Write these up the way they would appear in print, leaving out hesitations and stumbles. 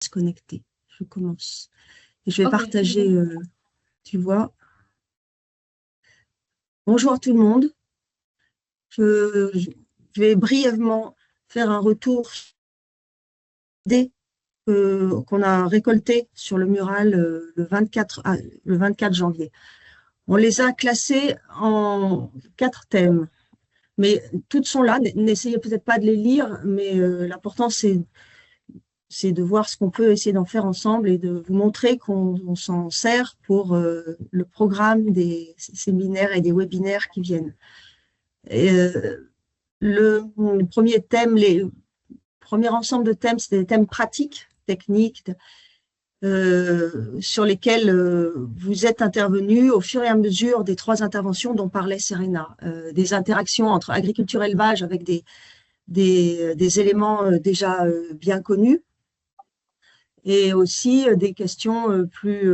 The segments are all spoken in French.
se connecter. Je commence. Et je vais partager, tu vois. Bonjour tout le monde. Je vais brièvement faire un retour des qu'on a récolté sur le mural le 24 janvier. On les a classés en 4 thèmes, mais toutes sont là. N'essayez peut-être pas de les lire, mais l'important c'est de voir ce qu'on peut essayer d'en faire ensemble et de vous montrer qu'on s'en sert pour le programme des séminaires et des webinaires qui viennent. Et, le premier thème, les premiers ensemble de thèmes, c'était des thèmes pratiques, techniques, sur lesquels vous êtes intervenus au fur et à mesure des 3 interventions dont parlait Serena, des interactions entre agriculture et élevage avec des éléments déjà bien connus, et aussi des questions plus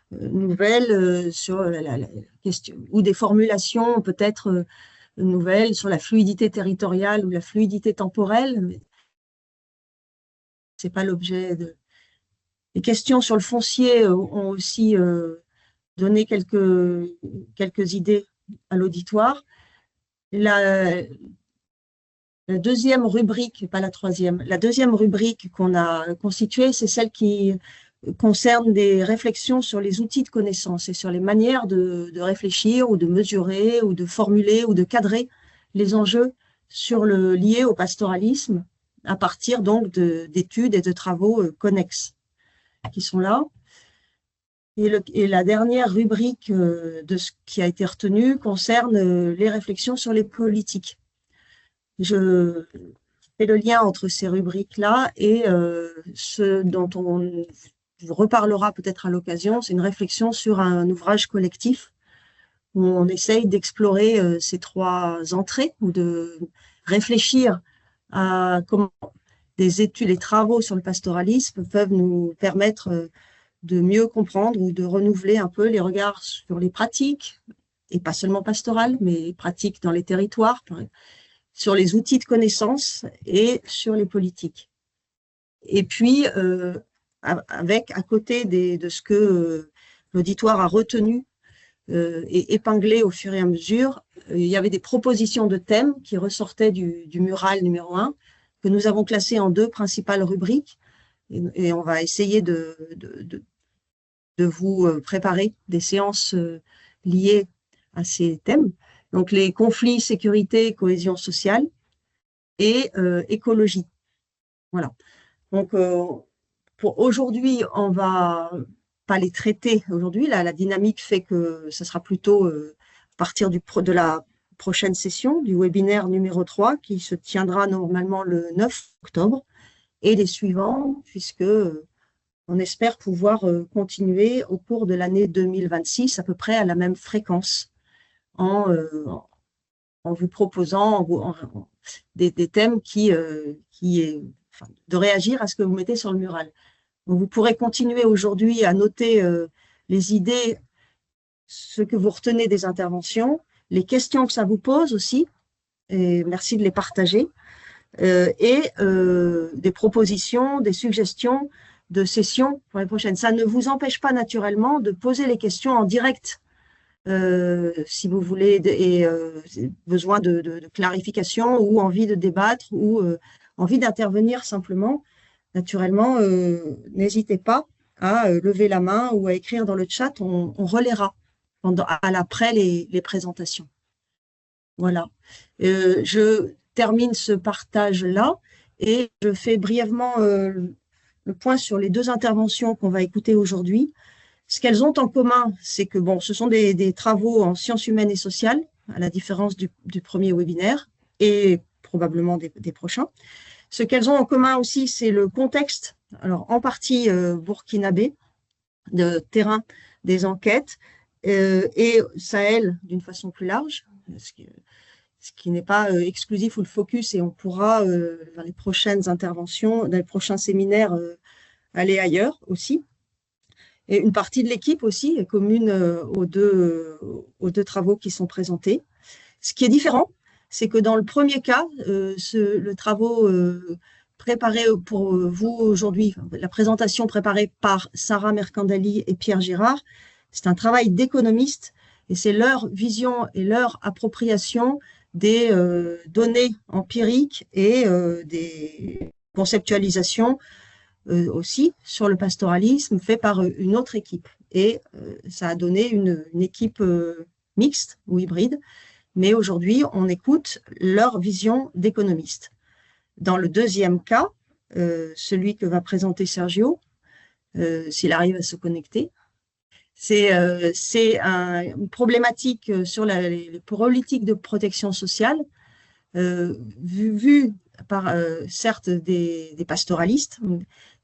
nouvelles sur la question, ou des formulations peut-être nouvelles sur la fluidité territoriale ou la fluidité temporelle, mais c'est pas l'objet de... Les questions sur le foncier ont aussi donné quelques idées à l'auditoire. La deuxième rubrique, pas la troisième, la deuxième rubrique qu'on a constituée, c'est celle qui concerne des réflexions sur les outils de connaissance et sur les manières de réfléchir ou de mesurer ou de formuler ou de cadrer les enjeux liés au pastoralisme à partir donc d'études et de travaux connexes qui sont là. Et la dernière rubrique de ce qui a été retenu concerne les réflexions sur les politiques. Je fais le lien entre ces rubriques-là et ce dont on reparlera peut-être à l'occasion, c'est une réflexion sur un ouvrage collectif où on essaye d'explorer ces 3 entrées ou de réfléchir à comment des études et travaux sur le pastoralisme peuvent nous permettre de mieux comprendre ou de renouveler un peu les regards sur les pratiques, et pas seulement pastorales, mais les pratiques dans les territoires, sur les outils de connaissance et sur les politiques. Et puis, à côté de ce que l'auditoire a retenu et épinglé au fur et à mesure, il y avait des propositions de thèmes qui ressortaient du mural numéro 1, que nous avons classé en 2 principales rubriques, et on va essayer de vous préparer des séances liées à ces thèmes. Donc, les conflits, sécurité, cohésion sociale et écologie. Voilà. Donc, pour aujourd'hui, on va pas les traiter aujourd'hui. Là, la dynamique fait que ça sera plutôt à partir de la prochaine session, du webinaire numéro 3, qui se tiendra normalement le 9 octobre, et les suivants, puisque on espère pouvoir continuer au cours de l'année 2026 à peu près à la même fréquence en vous proposant des thèmes de réagir à ce que vous mettez sur le mural. Donc, vous pourrez continuer aujourd'hui à noter les idées, ce que vous retenez des interventions, les questions que ça vous pose aussi, et merci de les partager, et des propositions, des suggestions de sessions pour les prochaines. Ça ne vous empêche pas naturellement de poser les questions en direct si vous voulez besoin de clarification ou envie de débattre ou envie d'intervenir simplement. Naturellement, n'hésitez pas à lever la main ou à écrire dans le chat, on relaiera après les présentations. Voilà. Je termine ce partage-là et je fais brièvement le point sur les 2 interventions qu'on va écouter aujourd'hui. Ce qu'elles ont en commun, c'est que ce sont des travaux en sciences humaines et sociales, à la différence du premier webinaire et probablement des prochains. Ce qu'elles ont en commun aussi, c'est le contexte, alors en partie burkinabé, de terrain des enquêtes, et Sahel d'une façon plus large, ce qui n'est pas exclusif ou le focus, et on pourra, dans les prochaines interventions, dans les prochains séminaires, aller ailleurs aussi. Et une partie de l'équipe aussi est commune aux deux travaux qui sont présentés. Ce qui est différent, c'est que dans le premier cas, le travaux préparé pour vous aujourd'hui, la présentation préparée par Sarah Mercandali et Pierre Girard, c'est un travail d'économistes et c'est leur vision et leur appropriation des données empiriques et des conceptualisations aussi sur le pastoralisme fait par une autre équipe. Et ça a donné une équipe mixte ou hybride, mais aujourd'hui, on écoute leur vision d'économistes. Dans le deuxième cas, celui que va présenter Sergio, s'il arrive à se connecter, c'est une problématique sur les politiques de protection sociale, vue par certes des pastoralistes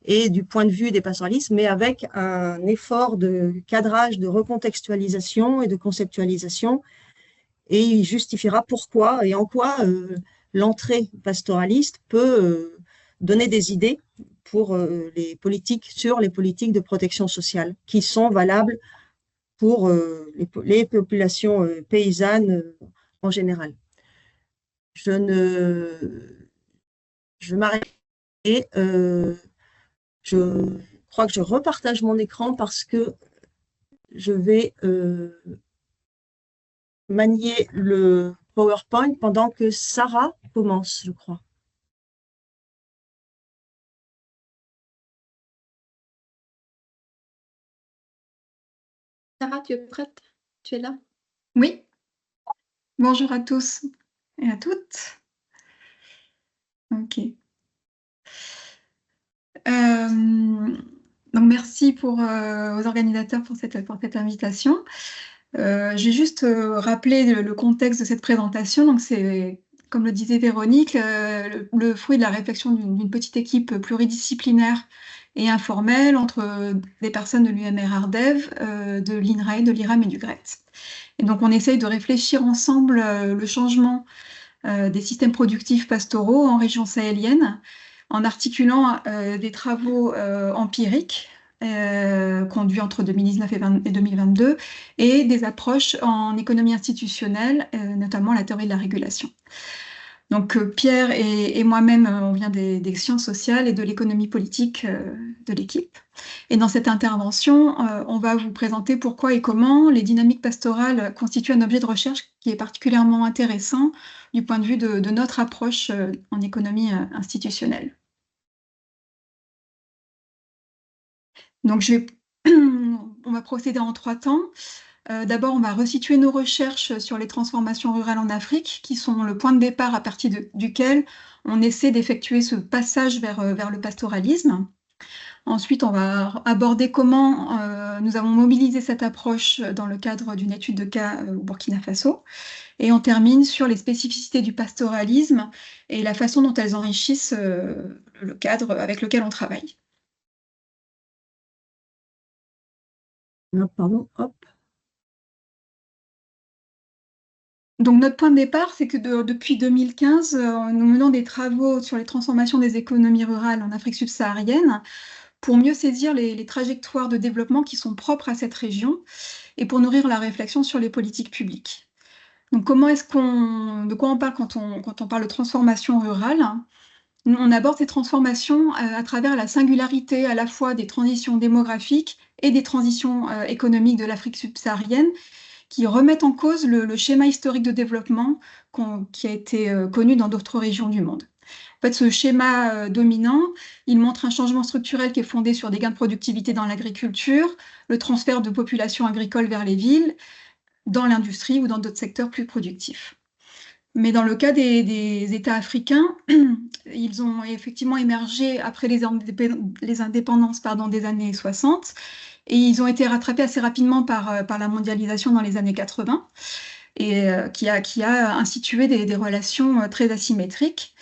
et du point de vue des pastoralistes, mais avec un effort de cadrage, de recontextualisation et de conceptualisation, et il justifiera pourquoi et en quoi l'entrée pastoraliste peut donner des idées pour les politiques, sur les politiques de protection sociale, qui sont valables pour les populations paysannes en général. Je m'arrête et je crois que je repartage mon écran parce que je vais manier le PowerPoint pendant que Sarah commence, je crois. Sarah, tu es prête? Tu es là? Oui. Bonjour à tous et à toutes. Ok. Donc merci aux organisateurs pour cette invitation. Je vais juste rappeler le contexte de cette présentation. Donc c'est, comme le disait Véronique, le fruit de la réflexion d'une petite équipe pluridisciplinaire et informelle entre des personnes de l'UMR Ardev, de l'INRAE, de l'IRAM et du GRET. Et donc on essaye de réfléchir ensemble le changement des systèmes productifs pastoraux en région sahélienne, en articulant des travaux empiriques conduits entre 2019 et 2022, et des approches en économie institutionnelle, notamment la théorie de la régulation. Donc Pierre et moi-même, on vient des sciences sociales et de l'économie politique de l'équipe. Et dans cette intervention, on va vous présenter pourquoi et comment les dynamiques pastorales constituent un objet de recherche qui est particulièrement intéressant du point de vue de notre approche en économie institutionnelle. Donc on va procéder en 3 temps. D'abord, on va resituer nos recherches sur les transformations rurales en Afrique, qui sont le point de départ à partir duquel on essaie d'effectuer ce passage vers le pastoralisme. Ensuite, on va aborder comment nous avons mobilisé cette approche dans le cadre d'une étude de cas au Burkina Faso. Et on termine sur les spécificités du pastoralisme et la façon dont elles enrichissent le cadre avec lequel on travaille. Pardon, hop. Donc notre point de départ, c'est que depuis 2015, nous menons des travaux sur les transformations des économies rurales en Afrique subsaharienne pour mieux saisir les trajectoires de développement qui sont propres à cette région et pour nourrir la réflexion sur les politiques publiques. Donc de quoi on parle quand on parle de transformation rurale? On aborde ces transformations à travers la singularité à la fois des transitions démographiques et des transitions économiques de l'Afrique subsaharienne, qui remettent en cause le schéma historique de développement qui a été connu dans d'autres régions du monde. En fait, ce schéma dominant, il montre un changement structurel qui est fondé sur des gains de productivité dans l'agriculture, le transfert de population agricole vers les villes, dans l'industrie ou dans d'autres secteurs plus productifs. Mais dans le cas des États africains, ils ont effectivement émergé après les indépendances des années 60, et ils ont été rattrapés assez rapidement par la mondialisation dans les années 80, et qui a institué des relations très asymétriques.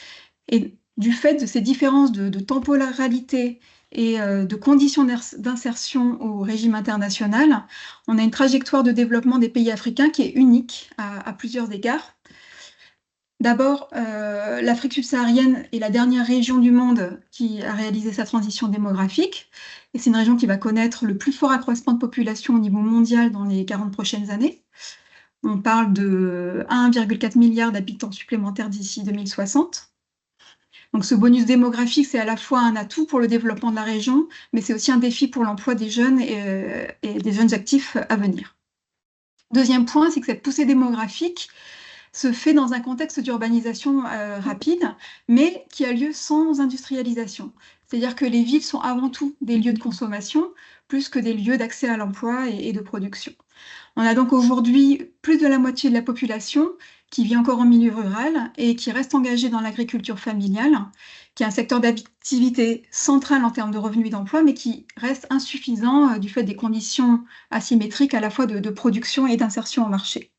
Et du fait de ces différences de temporalité et de conditions d'insertion au régime international, on a une trajectoire de développement des pays africains qui est unique à plusieurs égards. D'abord, l'Afrique subsaharienne est la dernière région du monde qui a réalisé sa transition démographique, et c'est une région qui va connaître le plus fort accroissement de population au niveau mondial dans les 40 prochaines années. On parle de 1,4 milliard d'habitants supplémentaires d'ici 2060. Donc ce bonus démographique, c'est à la fois un atout pour le développement de la région, mais c'est aussi un défi pour l'emploi des jeunes et des jeunes actifs à venir. Deuxième point, c'est que cette poussée démographique se fait dans un contexte d'urbanisation rapide, mais qui a lieu sans industrialisation. C'est-à-dire que les villes sont avant tout des lieux de consommation, plus que des lieux d'accès à l'emploi et de production. On a donc aujourd'hui plus de la moitié de la population qui vit encore en milieu rural et qui reste engagée dans l'agriculture familiale, qui est un secteur d'activité central en termes de revenus et d'emploi, mais qui reste insuffisant du fait des conditions asymétriques à la fois de production et d'insertion au marché.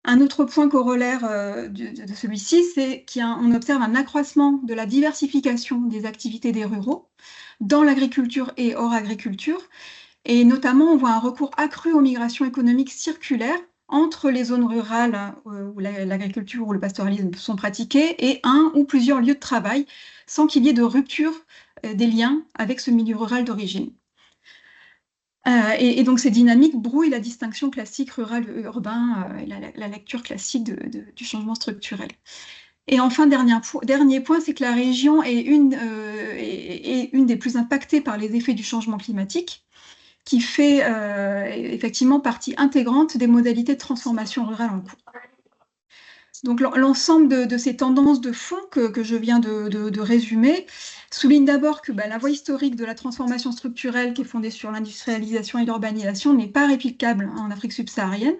Un autre point corollaire de celui-ci, c'est qu'on observe un accroissement de la diversification des activités des ruraux dans l'agriculture et hors agriculture. Et notamment, on voit un recours accru aux migrations économiques circulaires entre les zones rurales où l'agriculture ou le pastoralisme sont pratiqués et un ou plusieurs lieux de travail, sans qu'il y ait de rupture des liens avec ce milieu rural d'origine. Et donc ces dynamiques brouillent la distinction classique rural-urbain et la lecture classique du changement structurel. Et enfin, dernier point, c'est que la région est une des plus impactées par les effets du changement climatique, qui fait effectivement partie intégrante des modalités de transformation rurale en cours. Donc l'ensemble de ces tendances de fond que je viens de résumer souligne d'abord que la voie historique de la transformation structurelle qui est fondée sur l'industrialisation et l'urbanisation n'est pas réplicable en Afrique subsaharienne.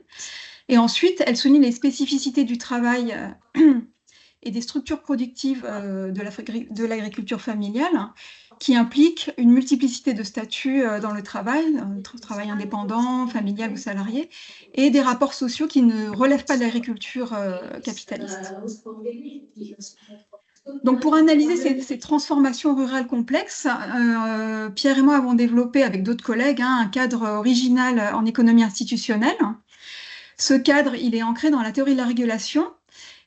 Et ensuite, elle souligne les spécificités du travail et des structures productives de l'agriculture familiale qui impliquent une multiplicité de statuts dans le travail indépendant, familial ou salarié, et des rapports sociaux qui ne relèvent pas de l'agriculture capitaliste. Donc pour analyser ces transformations rurales complexes, Pierre et moi avons développé avec d'autres collègues un cadre original en économie institutionnelle. Ce cadre, il est ancré dans la théorie de la régulation,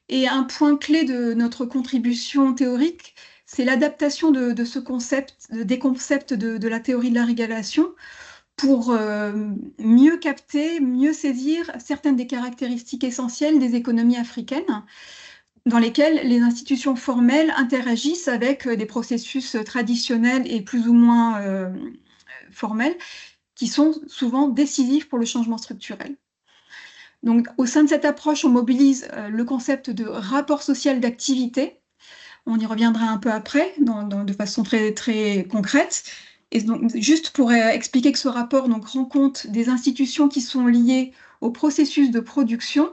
et un point clé de notre contribution théorique, c'est l'adaptation de ce concept, des concepts de la théorie de la régulation pour mieux capter, mieux saisir certaines des caractéristiques essentielles des économies africaines, dans lesquelles les institutions formelles interagissent avec des processus traditionnels et plus ou moins formels, qui sont souvent décisifs pour le changement structurel. Donc, au sein de cette approche, on mobilise le concept de rapport social d'activité. On y reviendra un peu après, de façon très, très concrète. Et donc, juste pour expliquer que ce rapport rend compte des institutions qui sont liées au processus de production,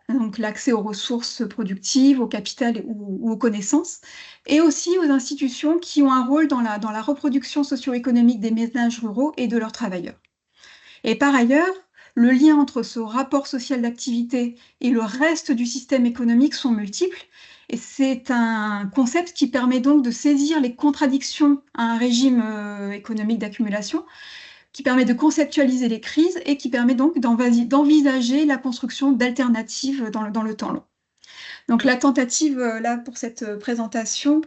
donc l'accès aux ressources productives, au capital ou aux connaissances, et aussi aux institutions qui ont un rôle dans la reproduction socio-économique des ménages ruraux et de leurs travailleurs. Et par ailleurs, le lien entre ce rapport social d'activité et le reste du système économique sont multiples, et c'est un concept qui permet donc de saisir les contradictions à un régime économique d'accumulation, qui permet de conceptualiser les crises et qui permet donc d'envisager la construction d'alternatives dans le temps long. Donc la tentative là pour cette présentation,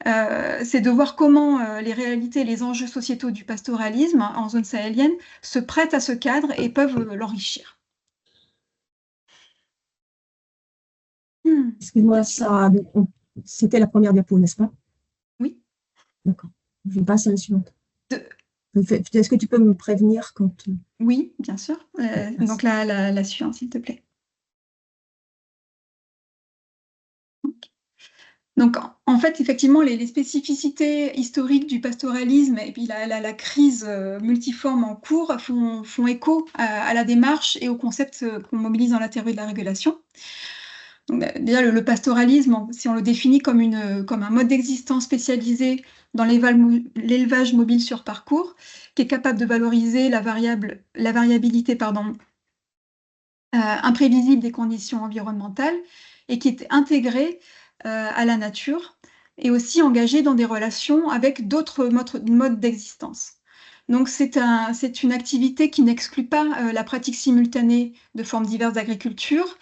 c'est de voir comment les réalités et les enjeux sociétaux du pastoralisme en zone sahélienne se prêtent à ce cadre et peuvent l'enrichir. Excuse-moi, c'était la première diapo, n'est-ce pas? Oui. D'accord. Je passe à la suivante. Est-ce que tu peux me prévenir quand... Oui, bien sûr. Donc la suivante, s'il te plaît. Donc, en fait, effectivement, les spécificités historiques du pastoralisme et puis la crise multiforme en cours font écho à la démarche et au concept qu'on mobilise dans la théorie de la régulation. Donc, déjà, le pastoralisme, si on le définit comme un mode d'existence spécialisé dans l'élevage mobile sur parcours, qui est capable de valoriser la variabilité imprévisible des conditions environnementales et qui est intégré à la nature et aussi engagé dans des relations avec d'autres modes d'existence. Donc c'est une activité qui n'exclut pas la pratique simultanée de formes diverses d'agriculture,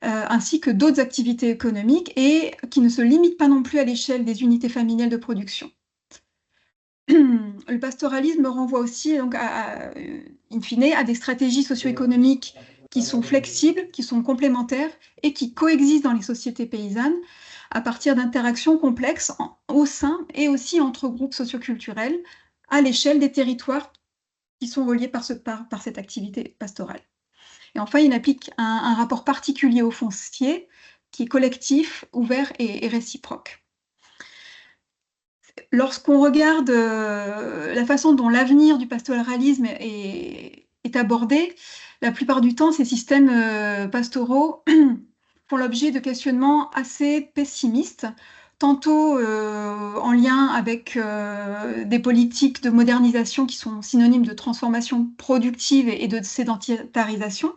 ainsi que d'autres activités économiques et qui ne se limite pas non plus à l'échelle des unités familiales de production. Le pastoralisme renvoie aussi, donc, in fine, à des stratégies socio-économiques qui sont flexibles, qui sont complémentaires et qui coexistent dans les sociétés paysannes, à partir d'interactions complexes au sein et aussi entre groupes socioculturels à l'échelle des territoires qui sont reliés par cette activité pastorale. Et enfin, il applique un rapport particulier au foncier qui est collectif, ouvert et réciproque. Lorsqu'on regarde la façon dont l'avenir du pastoralisme est abordé, la plupart du temps, ces systèmes pastoraux font l'objet de questionnements assez pessimistes, tantôt en lien avec des politiques de modernisation qui sont synonymes de transformation productive et de sédentarisation,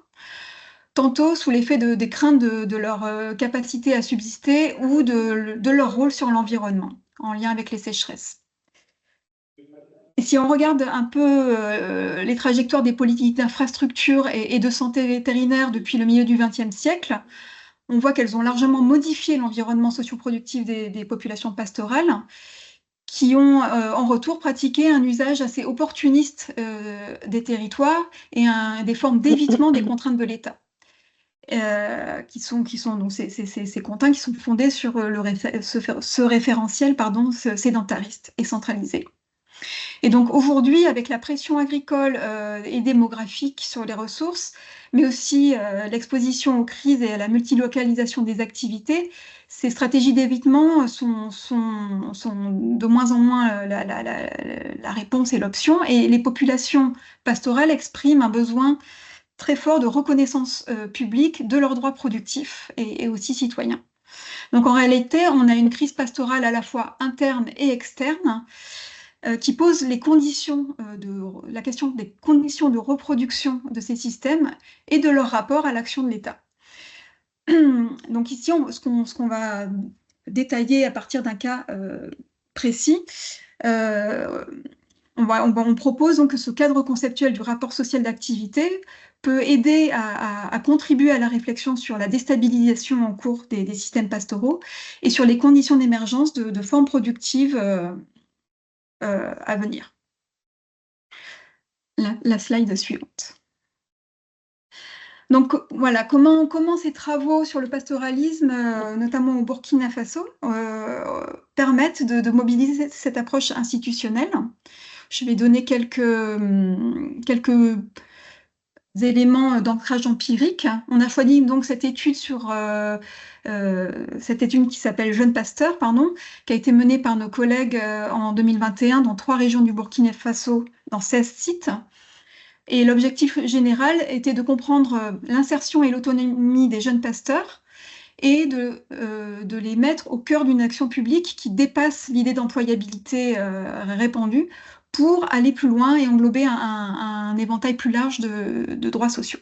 tantôt sous l'effet des craintes de leur capacité à subsister ou de leur rôle sur l'environnement, en lien avec les sécheresses. Et si on regarde un peu les trajectoires des politiques d'infrastructure et de santé vétérinaire depuis le milieu du XXe siècle, on voit qu'elles ont largement modifié l'environnement socioproductif des populations pastorales, qui ont en retour pratiqué un usage assez opportuniste des territoires et des formes d'évitement des contraintes de l'État. Qui sont donc ces contraintes qui sont fondées sur ce référentiel sédentariste et centralisé. Et donc aujourd'hui, avec la pression agricole et démographique sur les ressources, mais aussi l'exposition aux crises et à la multilocalisation des activités, ces stratégies d'évitement sont de moins en moins la réponse et l'option, et les populations pastorales expriment un besoin très fort de reconnaissance publique de leurs droits productifs et aussi citoyens. Donc en réalité, on a une crise pastorale à la fois interne et externe, qui pose la question des conditions de reproduction de ces systèmes et de leur rapport à l'action de l'État. Donc ici, ce qu'on va détailler à partir d'un cas précis, on propose donc que ce cadre conceptuel du rapport social d'activité peut aider à contribuer à la réflexion sur la déstabilisation en cours des systèmes pastoraux et sur les conditions d'émergence de formes productives à venir. La slide suivante. Donc voilà, comment ces travaux sur le pastoralisme, notamment au Burkina Faso, permettent de mobiliser cette approche institutionnelle. Je vais donner quelques éléments d'ancrage empirique. On a choisi donc cette étude qui s'appelle Jeunes Pasteurs, qui a été menée par nos collègues en 2021 dans 3 régions du Burkina Faso, dans 16 sites. Et l'objectif général était de comprendre l'insertion et l'autonomie des jeunes pasteurs et de les mettre au cœur d'une action publique qui dépasse l'idée d'employabilité répandue pour aller plus loin et englober un éventail plus large de droits sociaux.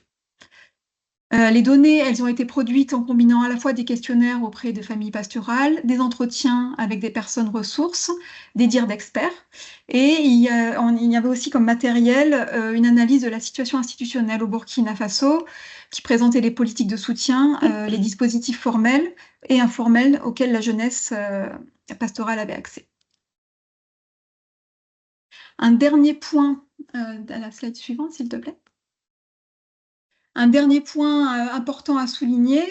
Les données, elles ont été produites en combinant à la fois des questionnaires auprès de familles pastorales, des entretiens avec des personnes ressources, des dires d'experts, et il y avait aussi comme matériel une analyse de la situation institutionnelle au Burkina Faso, qui présentait les politiques de soutien, les dispositifs formels et informels auxquels la jeunesse pastorale avait accès. Un dernier point, à la slide suivante, s'il te plaît. Un dernier point important à souligner,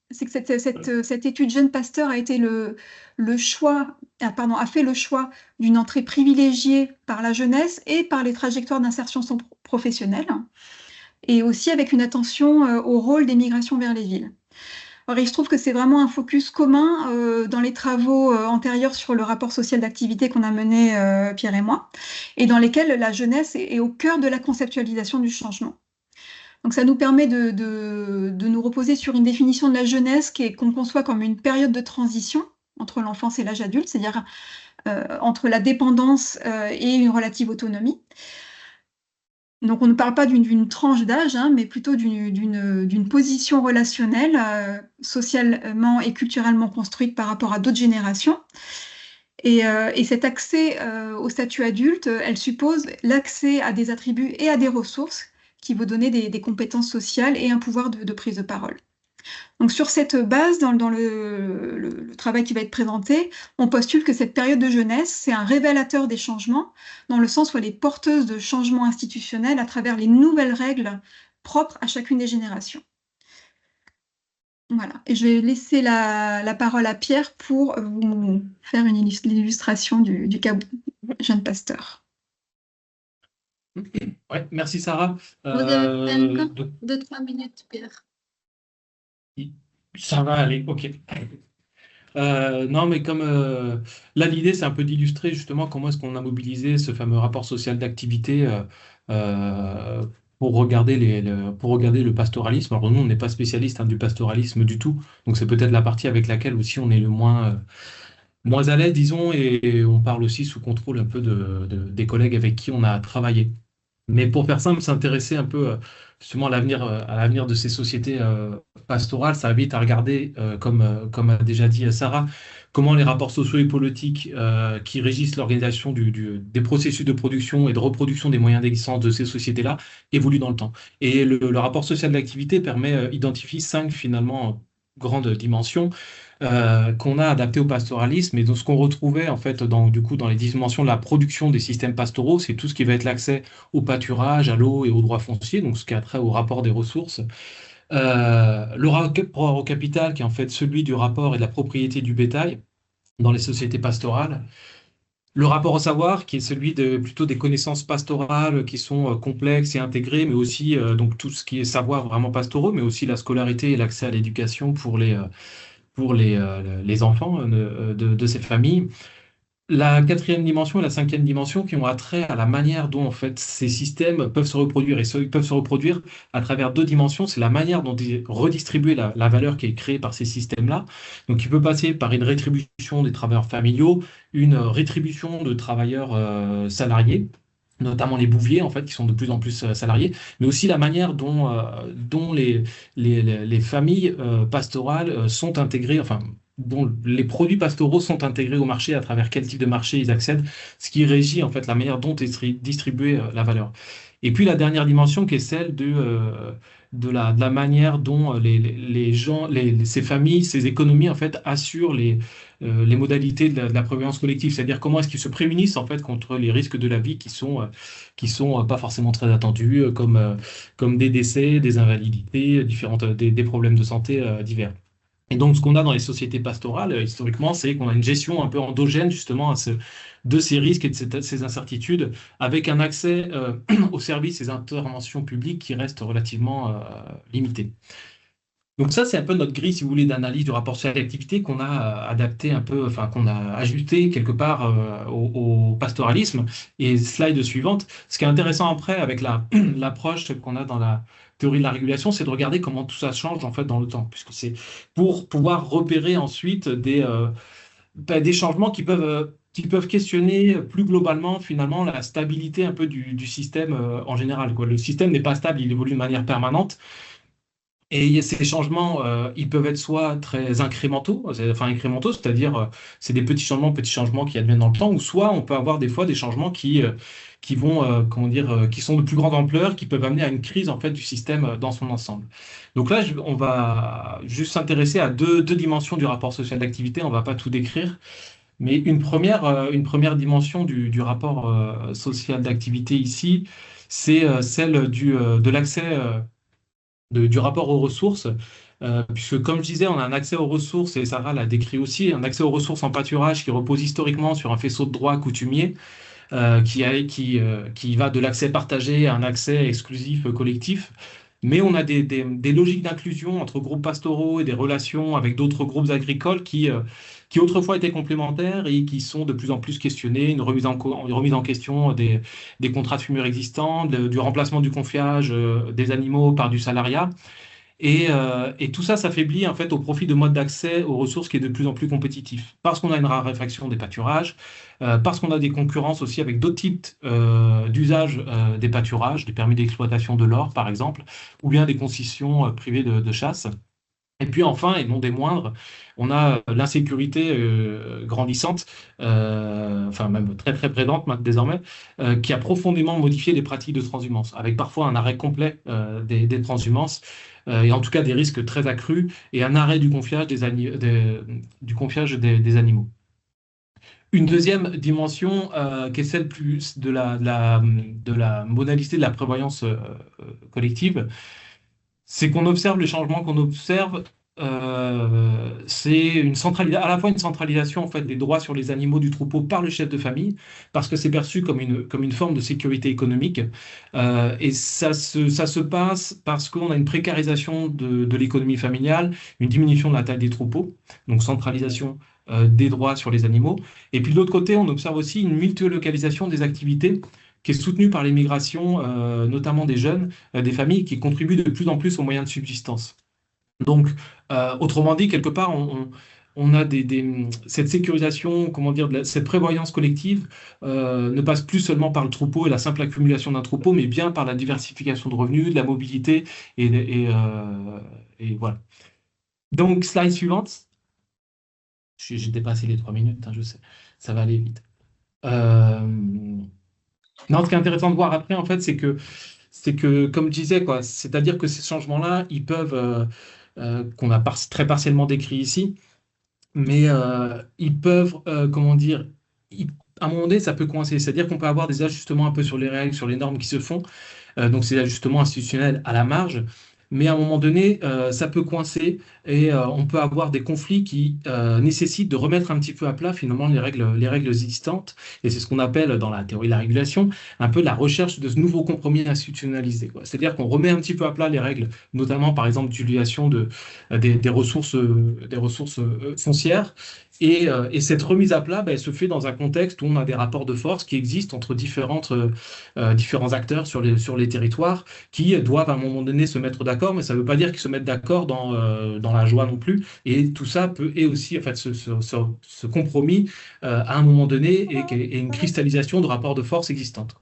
c'est que cette étude Jeunes Pasteurs a été a fait le choix d'une entrée privilégiée par la jeunesse et par les trajectoires d'insertion professionnelle, et aussi avec une attention au rôle des migrations vers les villes. Alors, il se trouve que c'est vraiment un focus commun dans les travaux antérieurs sur le rapport social d'activité qu'on a mené Pierre et moi, et dans lesquels la jeunesse est au cœur de la conceptualisation du changement. Donc ça nous permet de nous reposer sur une définition de la jeunesse qu'on conçoit comme une période de transition entre l'enfance et l'âge adulte, c'est-à-dire entre la dépendance et une relative autonomie. Donc on ne parle pas d'une tranche d'âge, mais plutôt d'une position relationnelle, socialement et culturellement construite par rapport à d'autres générations. Et cet accès au statut adulte, elle suppose l'accès à des attributs et à des ressources qui vont donner des compétences sociales et un pouvoir de prise de parole. Donc sur cette base, dans le travail qui va être présenté, on postule que cette période de jeunesse, c'est un révélateur des changements, dans le sens où elle est porteuse de changements institutionnels à travers les nouvelles règles propres à chacune des générations. Voilà. Et je vais laisser la parole à Pierre pour vous faire l'illustration du cas jeune pasteur. Ouais, merci Sarah. Vous avez encore Donc, 2-3 minutes, Pierre. ça va aller, ok. Non, mais comme là, l'idée, c'est un peu d'illustrer justement comment est-ce qu'on a mobilisé ce fameux rapport social d'activité euh, pour regarder le pastoralisme. Alors nous, on n'est pas spécialiste du pastoralisme du tout, donc c'est peut-être la partie avec laquelle aussi on est le moins à l'aise, disons, et on parle aussi sous contrôle un peu des collègues avec qui on a travaillé. Mais pour faire simple, s'intéresser un peu justement à l'avenir de ces sociétés pastorales, ça invite à regarder, comme a déjà dit Sarah, comment les rapports sociaux et politiques qui régissent l'organisation des processus de production et de reproduction des moyens d'existence de ces sociétés-là évoluent dans le temps. Et le rapport social d'activité identifie cinq finalement grandes dimensions qu'on a adapté au pastoralisme et donc ce qu'on retrouvait en fait dans les dimensions de la production des systèmes pastoraux, c'est tout ce qui va être l'accès au pâturage, à l'eau et aux droits fonciers, donc ce qui a trait au rapport des ressources. Le rapport au capital qui est en fait celui du rapport et de la propriété du bétail dans les sociétés pastorales. Le rapport au savoir, qui est celui plutôt des connaissances pastorales qui sont complexes et intégrées, mais aussi donc tout ce qui est savoir vraiment pastoraux, mais aussi la scolarité et l'accès à l'éducation pour les enfants de ces familles. La quatrième dimension et la cinquième dimension qui ont attrait à la manière dont en fait ces systèmes peuvent se reproduire ils peuvent se reproduire à travers deux dimensions. C'est la manière dont est redistribuée la valeur qui est créée par ces systèmes-là. Donc, il peut passer par une rétribution des travailleurs familiaux, une rétribution de travailleurs salariés, notamment les bouviers, en fait, qui sont de plus en plus salariés, mais aussi la manière dont les familles pastorales sont intégrées, enfin, dont les produits pastoraux sont intégrés au marché, à travers quel type de marché ils accèdent, ce qui régit en fait la manière dont est distribuée la valeur. Et puis la dernière dimension qui est celle de la manière dont les gens, ces familles, ces économies en fait assurent les modalités de la prévoyance collective, c'est-à-dire comment est-ce qu'ils se prémunissent en fait contre les risques de la vie qui sont pas forcément très attendus, comme des décès, des invalidités, des problèmes de santé divers. Et donc, ce qu'on a dans les sociétés pastorales, historiquement, c'est qu'on a une gestion un peu endogène, justement, de ces risques et de ces incertitudes, avec un accès aux services et interventions publiques qui reste relativement limité. Donc ça, c'est un peu notre grille, si vous voulez, d'analyse du rapport social d'activité qu'on a adapté un peu, enfin, qu'on a ajusté quelque part au pastoralisme. Et slide suivante, ce qui est intéressant après, avec l'approche qu'on a dans la théorie de la régulation, c'est de regarder comment tout ça change en fait dans le temps, puisque c'est pour pouvoir repérer ensuite des changements qui peuvent questionner plus globalement finalement la stabilité un peu du système en général, quoi. Le système n'est pas stable, il évolue de manière permanente. Et ces changements, ils peuvent être soit très incrémentaux, c'est-à-dire c'est des petits changements qui adviennent dans le temps, ou soit on peut avoir des fois des changements qui vont, comment dire, qui sont de plus grande ampleur, qui peuvent amener à une crise en fait du système dans son ensemble. Donc là, on va juste s'intéresser à deux dimensions du rapport social d'activité. On va pas tout décrire, mais une première dimension du rapport social d'activité ici, c'est celle de l'accès. Du rapport aux ressources, puisque comme je disais, on a un accès aux ressources, et Sarah l'a décrit aussi, un accès aux ressources en pâturage qui repose historiquement sur un faisceau de droit coutumier, qui va de l'accès partagé à un accès exclusif collectif. Mais on a des logiques d'inclusion entre groupes pastoraux et des relations avec d'autres groupes agricoles qui autrefois étaient complémentaires et qui sont de plus en plus questionnés, une remise en question des contrats de fumure existants, du remplacement du confiage des animaux par du salariat. Et tout ça s'affaiblit en fait au profit de modes d'accès aux ressources qui est de plus en plus compétitif. Parce qu'on a une raréfaction des pâturages, parce qu'on a des concurrences aussi avec d'autres types d'usages des pâturages, des permis d'exploitation de l'or par exemple, ou bien des concessions privées de chasse. Et puis enfin, et non des moindres, on a l'insécurité grandissante, enfin même très très présente désormais, qui a profondément modifié les pratiques de transhumance, avec parfois un arrêt complet des transhumances, et en tout cas des risques très accrus, et un arrêt du confiage des animaux. Une deuxième dimension, qui est celle plus de la modalité de la prévoyance collective, c'est qu'on observe les changements qu'on observe c'est à la fois une centralisation en fait des droits sur les animaux du troupeau par le chef de famille, parce que c'est perçu comme une forme de sécurité économique. Et ça se passe parce qu'on a une précarisation de l'économie familiale, une diminution de la taille des troupeaux, donc centralisation des droits sur les animaux. Et puis de l'autre côté, on observe aussi une multilocalisation des activités qui est soutenue par l'immigration, notamment des jeunes, des familles qui contribuent de plus en plus aux moyens de subsistance. Donc, autrement dit, quelque part, on a cette sécurisation, comment dire, cette prévoyance collective ne passe plus seulement par le troupeau et la simple accumulation d'un troupeau, mais bien par la diversification de revenus, de la mobilité et voilà. Donc, slide suivante. J'ai dépassé les 3 minutes, hein, je sais, ça va aller vite. Non, ce qui est intéressant de voir après, en fait, c'est que, comme je disais, quoi, c'est-à-dire que ces changements-là, ils peuvent, qu'on a très partiellement décrits ici, mais ils peuvent, comment dire, à un moment donné, ça peut coincer. C'est-à-dire qu'on peut avoir des ajustements un peu sur les règles, sur les normes qui se font, donc c'est l'ajustement institutionnel à la marge. Mais à un moment donné, ça peut coincer et on peut avoir des conflits qui nécessitent de remettre un petit peu à plat finalement les règles existantes. Et c'est ce qu'on appelle dans la théorie de la régulation un peu la recherche de ce nouveau compromis institutionnalisé, quoi. C'est-à-dire qu'on remet un petit peu à plat les règles, notamment par exemple d'utilisation des ressources foncières. Et cette remise à plat, ben, elle se fait dans un contexte où on a des rapports de force qui existent entre différents acteurs sur les territoires qui doivent à un moment donné se mettre d'accord, mais ça ne veut pas dire qu'ils se mettent d'accord dans la joie non plus. Et tout ça peut, et aussi, en fait, ce compromis, à un moment donné, et une cristallisation de rapports de force existantes.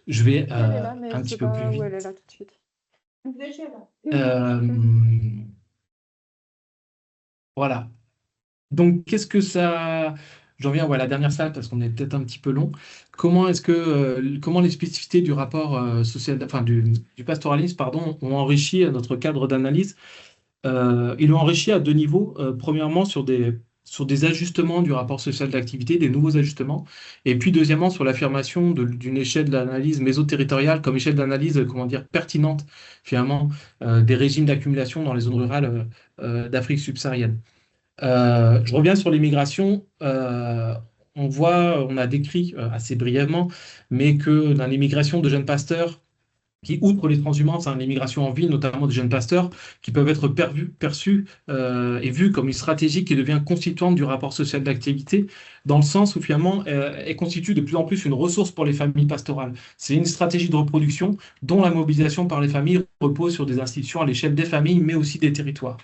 Je vais Elle est là, mais un je petit sais peu pas plus où elle est vite. là tout de suite. Euh, voilà. Donc, qu'est-ce que ça... J'en viens à la dernière slide parce qu'on est peut-être un petit peu long. Comment les spécificités du rapport social, enfin du pastoralisme, pardon, ont enrichi notre cadre d'analyse? Ils l'ont enrichi à deux niveaux. Premièrement, sur des ajustements du rapport social d'activité, des nouveaux ajustements. Et puis, deuxièmement, sur l'affirmation d'une échelle d'analyse mésoterritoriale comme échelle d'analyse, comment dire, pertinente, finalement, des régimes d'accumulation dans les zones rurales d'Afrique subsaharienne. Je reviens sur l'immigration. On a décrit assez brièvement, mais que dans l'immigration de jeunes pasteurs, qui, outre les transhumances, hein, l'immigration en ville, notamment des jeunes pasteurs, qui peuvent être perçus et vus comme une stratégie qui devient constituante du rapport social d'activité, dans le sens où finalement elle constitue de plus en plus une ressource pour les familles pastorales. C'est une stratégie de reproduction dont la mobilisation par les familles repose sur des institutions à l'échelle des familles, mais aussi des territoires.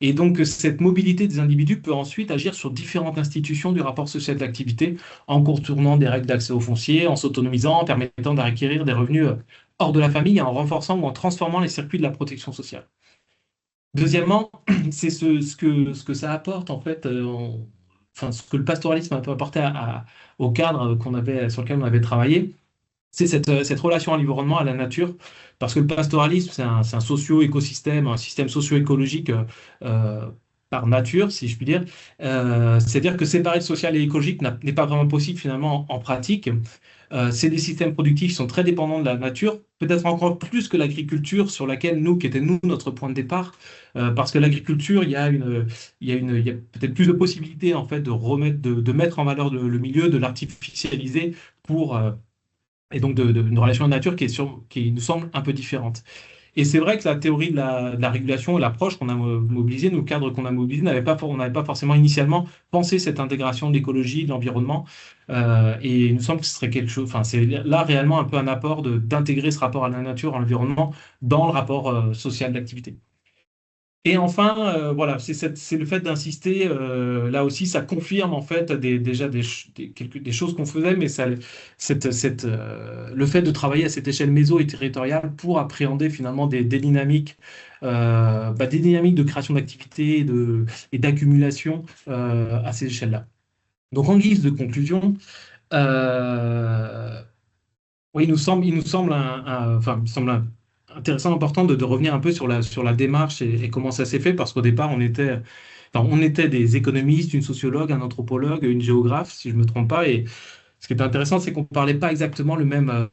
Et donc, cette mobilité des individus peut ensuite agir sur différentes institutions du rapport social d'activité, en contournant des règles d'accès au foncier, en s'autonomisant, en permettant d'acquérir des revenus hors de la famille, en renforçant ou en transformant les circuits de la protection sociale. Deuxièmement, c'est ce que ça apporte, en fait, enfin, ce que le pastoralisme a apporté au cadre sur lequel on avait travaillé, c'est cette relation à l'environnement, à la nature, parce que le pastoralisme, c'est un socio-écosystème, un système socio-écologique par nature, si je puis dire. C'est-à-dire que séparer le social et écologique n'est pas vraiment possible finalement en pratique. C'est des systèmes productifs qui sont très dépendants de la nature, peut-être encore plus que l'agriculture, sur laquelle qui était notre point de départ, parce que l'agriculture, il y a peut-être plus de possibilités en fait de mettre en valeur le milieu, de l'artificialiser pour et donc une relation à la nature qui nous semble un peu différente. Et c'est vrai que la théorie de la régulation et l'approche qu'on a mobilisée, nos cadres qu'on a mobilisés, on n'avait pas forcément initialement pensé cette intégration de l'écologie, de l'environnement. Et il nous semble que ce serait quelque chose, enfin, c'est là réellement un peu un apport d'intégrer ce rapport à la nature, à l'environnement, dans le rapport social d'activité. Et enfin, voilà, c'est le fait d'insister, là aussi, ça confirme en fait déjà des choses qu'on faisait, mais le fait de travailler à cette échelle méso et territoriale pour appréhender finalement des dynamiques, des dynamiques de création d'activités et d'accumulation à ces échelles-là. Donc en guise de conclusion, oui, il nous semble intéressant, important de revenir un peu sur la démarche et comment ça s'est fait, parce qu'au départ, on était des économistes, une sociologue, un anthropologue, une géographe, si je ne me trompe pas, et Ce qui est intéressant, c'est qu'on ne parlait pas exactement le même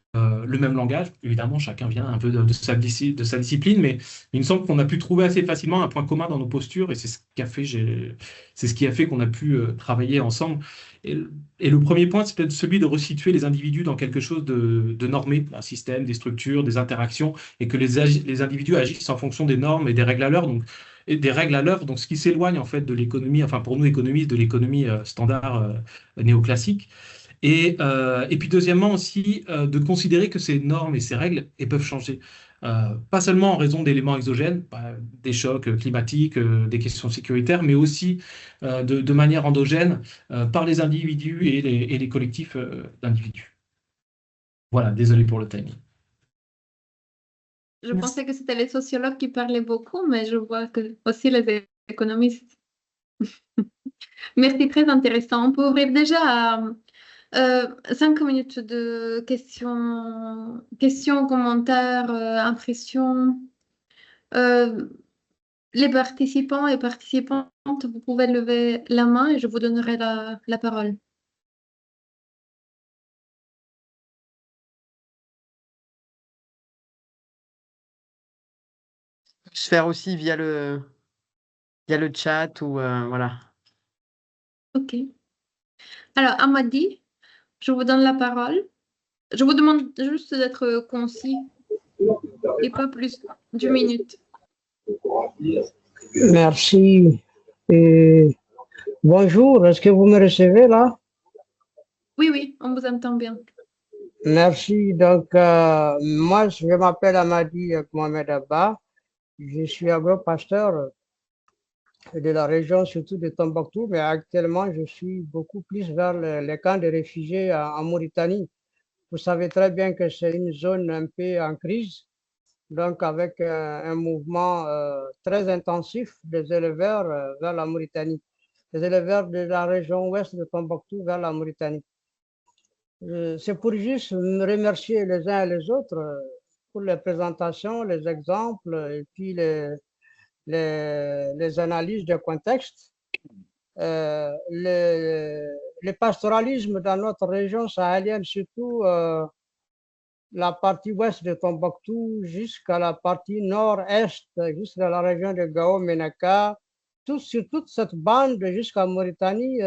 langage. Évidemment, chacun vient un peu de sa discipline, mais il me semble qu'on a pu trouver assez facilement un point commun dans nos postures, et c'est ce qui a fait qu'on a pu travailler ensemble. Et, et le premier point, c'est peut-être celui de resituer les individus dans quelque chose de normé, un système, des structures, des interactions, et que les individus agissent en fonction des normes et des règles à l'heure. Donc, et des règles à l'œuvre, donc ce qui s'éloigne en fait de l'économie, enfin pour nous économistes, de l'économie standard néoclassique. Et puis deuxièmement aussi, de considérer que ces normes et ces règles elles peuvent changer. Pas seulement en raison d'éléments exogènes, des chocs climatiques, des questions sécuritaires, mais aussi de manière endogène par les individus et les collectifs d'individus. Voilà, désolé pour le timing. Je Merci. pensais que c'était les sociologues qui parlaient beaucoup, mais je vois que aussi les économistes. Merci, très intéressant. On peut ouvrir déjà à 5 minutes de questions, commentaires, impressions. Les participants et participantes, vous pouvez lever la main et je vous donnerai la parole. Se faire aussi via le chat ou voilà. Ok. Alors, Amadi, je vous donne la parole. Je vous demande juste d'être concis et pas plus d'une minute. Merci. Bonjour, est-ce que vous me recevez là? Oui, oui, on vous entend bien. Merci. Donc, moi, je m'appelle Amadi Mohamed Abba. Je suis agro-pasteur de la région, surtout de Tombouctou, mais actuellement, je suis beaucoup plus vers les camps de réfugiés en Mauritanie. Vous savez très bien que c'est une zone un peu en crise, donc avec un mouvement très intensif des éleveurs vers la Mauritanie, des éleveurs de la région ouest de Tombouctou vers la Mauritanie. C'est pour juste me remercier les uns et les autres pour les présentations, les exemples et puis les analyses de contexte. Le pastoralisme dans notre région sahélienne, surtout la partie ouest de Tombouctou jusqu'à la partie nord-est, jusqu'à la région de Gao-Menaka, sur toute cette bande jusqu'à Mauritanie,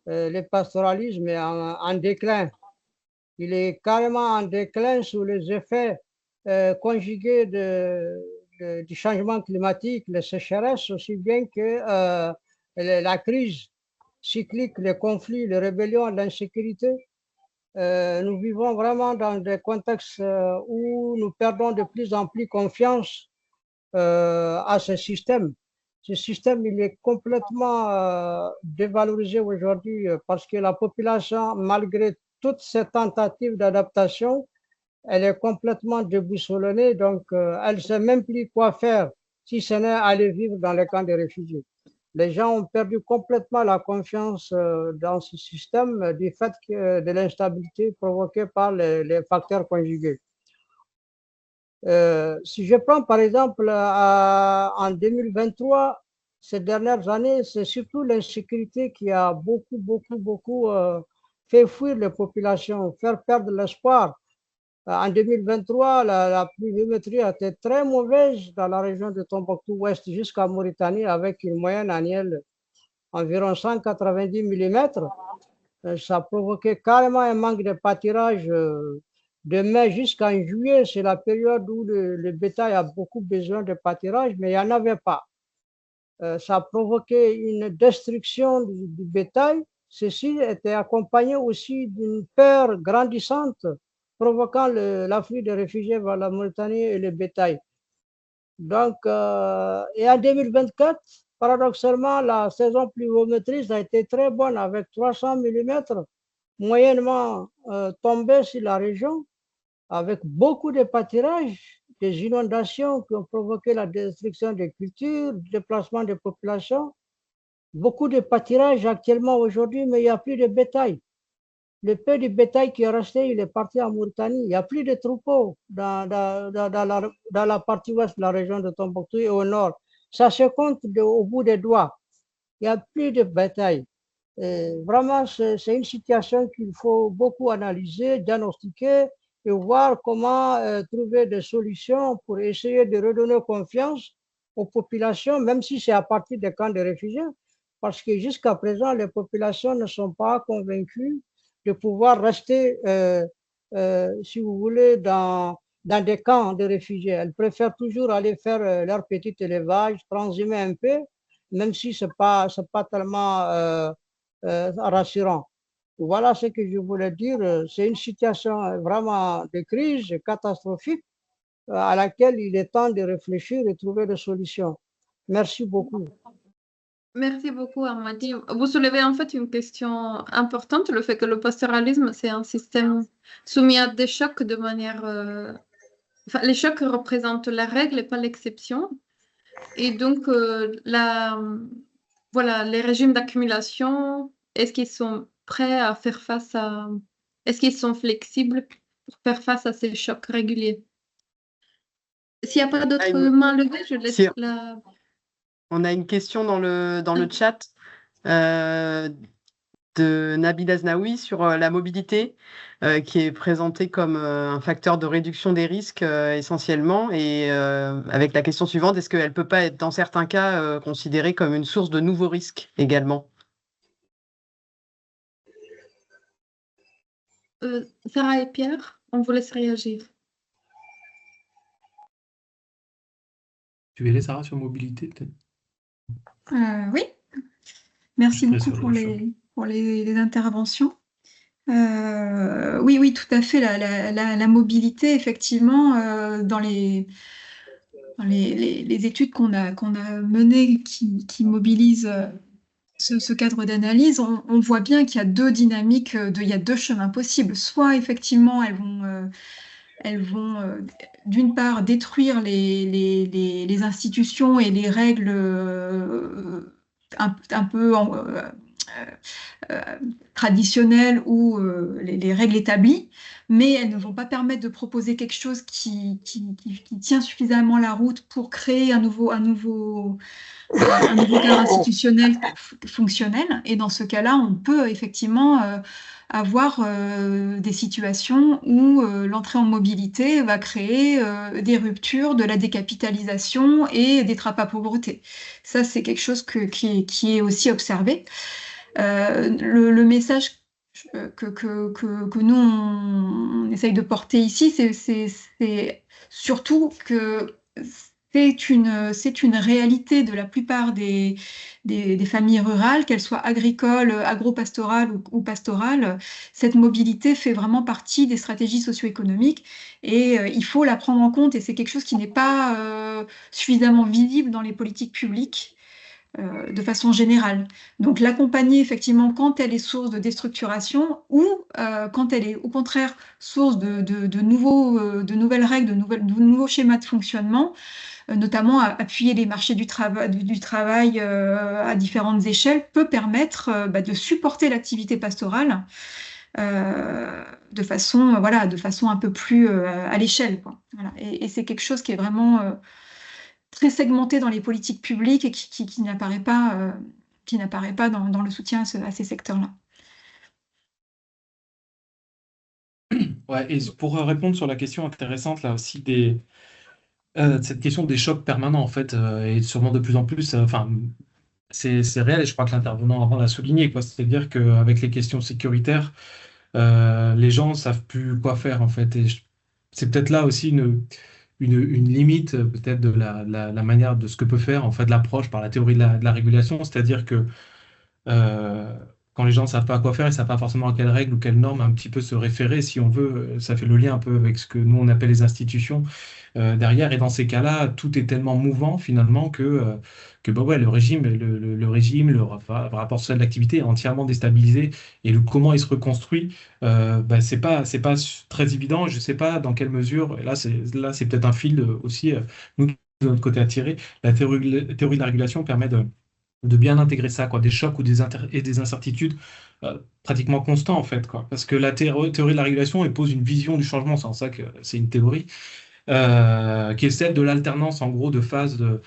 le pastoralisme est en déclin. Il est carrément en déclin sous les effets conjugués du changement climatique, les sécheresses, aussi bien que la crise cyclique, les conflits, les rébellions, l'insécurité. Nous vivons vraiment dans des contextes où nous perdons de plus en plus confiance à ce système. Ce système, il est complètement dévalorisé aujourd'hui parce que la population, malgré toutes ces tentatives d'adaptation, elle est complètement déboussolonnée, donc elle ne sait même plus quoi faire si ce n'est aller vivre dans les camps de réfugiés. Les gens ont perdu complètement la confiance dans ce système du fait de l'instabilité provoquée par les facteurs conjugués. Si je prends par exemple en 2023, ces dernières années, c'est surtout l'insécurité qui a beaucoup fait fuir les populations, faire perdre l'espoir. En 2023, la pluviométrie a été très mauvaise dans la région de Tombouctou-Ouest jusqu'à Mauritanie avec une moyenne annuelle environ 190 mm. Ça a provoqué carrément un manque de pâturage de mai jusqu'en juillet. C'est la période où le bétail a beaucoup besoin de pâturage, mais il n'y en avait pas. Ça a provoqué une destruction du bétail. Ceci était accompagné aussi d'une peur grandissante provoquant l'afflux des réfugiés vers la Mauritanie et le bétail. Donc, et en 2024, paradoxalement, la saison pluviométrique a été très bonne avec 300 mm moyennement tombés sur la région, avec beaucoup de pâturages, des inondations qui ont provoqué la destruction des cultures, le déplacement des populations, beaucoup de pâturages actuellement aujourd'hui, mais il n'y a plus de bétail. Le peu de bétail qui est resté, il est parti en Mauritanie. Il n'y a plus de troupeaux dans la partie ouest de la région de Tombouctou et au nord. Ça se compte au bout des doigts. Il n'y a plus de bétail. Et vraiment, c'est une situation qu'il faut beaucoup analyser, diagnostiquer et voir comment trouver des solutions pour essayer de redonner confiance aux populations, même si c'est à partir des camps de réfugiés, parce que jusqu'à présent, les populations ne sont pas convaincues de pouvoir rester, si vous voulez, dans des camps de réfugiés. Elles préfèrent toujours aller faire leur petit élevage, transhumer un peu, même si ce n'est pas tellement rassurant. Voilà ce que je voulais dire. C'est une situation vraiment de crise catastrophique à laquelle il est temps de réfléchir et trouver des solutions. Merci beaucoup. Merci beaucoup, Amadi. Vous soulevez en fait une question importante, le fait que le pastoralisme, c'est un système soumis à des chocs de manière... Enfin, les chocs représentent la règle et pas l'exception. Et donc, voilà, les régimes d'accumulation, est-ce qu'ils sont prêts à faire face à... Est-ce qu'ils sont flexibles pour faire face à ces chocs réguliers? S'il n'y a pas d'autres mains levées, je laisse la... On a une question dans le chat de Nabil Aznaoui sur la mobilité, qui est présentée comme un facteur de réduction des risques essentiellement, et avec la question suivante, est-ce qu'elle ne peut pas être dans certains cas considérée comme une source de nouveaux risques également? Sarah et Pierre, on vous laisse réagir. Tu veux aller, Sarah, sur mobilité peut-être? Oui, merci Je serai beaucoup sur pour le choc. les interventions. Oui, tout à fait. La mobilité, effectivement, dans les études qu'on a menées qui mobilisent ce cadre d'analyse, on voit bien qu'il y a deux dynamiques, il y a deux chemins possibles. Soit, effectivement, elles vont d'une part détruire les institutions et les règles un peu traditionnelles ou les règles établies, mais elles ne vont pas permettre de proposer quelque chose qui tient suffisamment la route pour créer un nouveau cadre institutionnel fonctionnel. Et dans ce cas-là, on peut effectivement avoir des situations où l'entrée en mobilité va créer des ruptures, de la décapitalisation et des trappes à pauvreté. Ça, c'est quelque chose qui est aussi observé. Le message que nous, on essaye de porter ici, c'est surtout que c'est une réalité de la plupart des familles rurales, qu'elles soient agricoles, agro-pastorales ou pastorales. Cette mobilité fait vraiment partie des stratégies socio-économiques et il faut la prendre en compte, et c'est quelque chose qui n'est pas suffisamment visible dans les politiques publiques de façon générale. Donc l'accompagner effectivement quand elle est source de déstructuration ou quand elle est au contraire source de nouvelles règles, de nouveaux schémas de fonctionnement, notamment appuyer les marchés du travail à différentes échelles, peut permettre de supporter l'activité pastorale de façon un peu plus à l'échelle, quoi. Voilà. Et c'est quelque chose qui est vraiment très segmenté dans les politiques publiques et qui n'apparaît pas, dans le soutien à ces secteurs-là. Ouais, et pour répondre sur la question intéressante là aussi cette question des chocs permanents en fait, et sûrement de plus en plus, enfin c'est réel, et je crois que l'intervenant avant l'a souligné, quoi. C'est-à-dire qu'avec les questions sécuritaires, les gens ne savent plus quoi faire en fait. Et c'est peut-être là aussi une limite peut-être de la manière de ce que peut faire en fait l'approche par la théorie de la régulation, c'est-à-dire que euh, quand les gens ne savent pas quoi faire, ils ne savent pas forcément à quelles règles ou quelles normes un petit peu se référer, si on veut, ça fait le lien un peu avec ce que nous on appelle les institutions derrière. Et dans ces cas-là, tout est tellement mouvant finalement que bah ouais, le rapport social d'activité est entièrement déstabilisé, et comment il se reconstruit, bah, c'est pas très évident. Je ne sais pas dans quelle mesure, et là c'est peut-être un fil aussi, nous de notre côté à tirer. La théorie de la régulation permet de bien intégrer ça, quoi, des chocs ou des incertitudes pratiquement constants, en fait, quoi. Parce que la théorie de la régulation, elle pose une vision du changement, c'est en ça que c'est une théorie. qui est celle de l'alternance, en gros, de phases de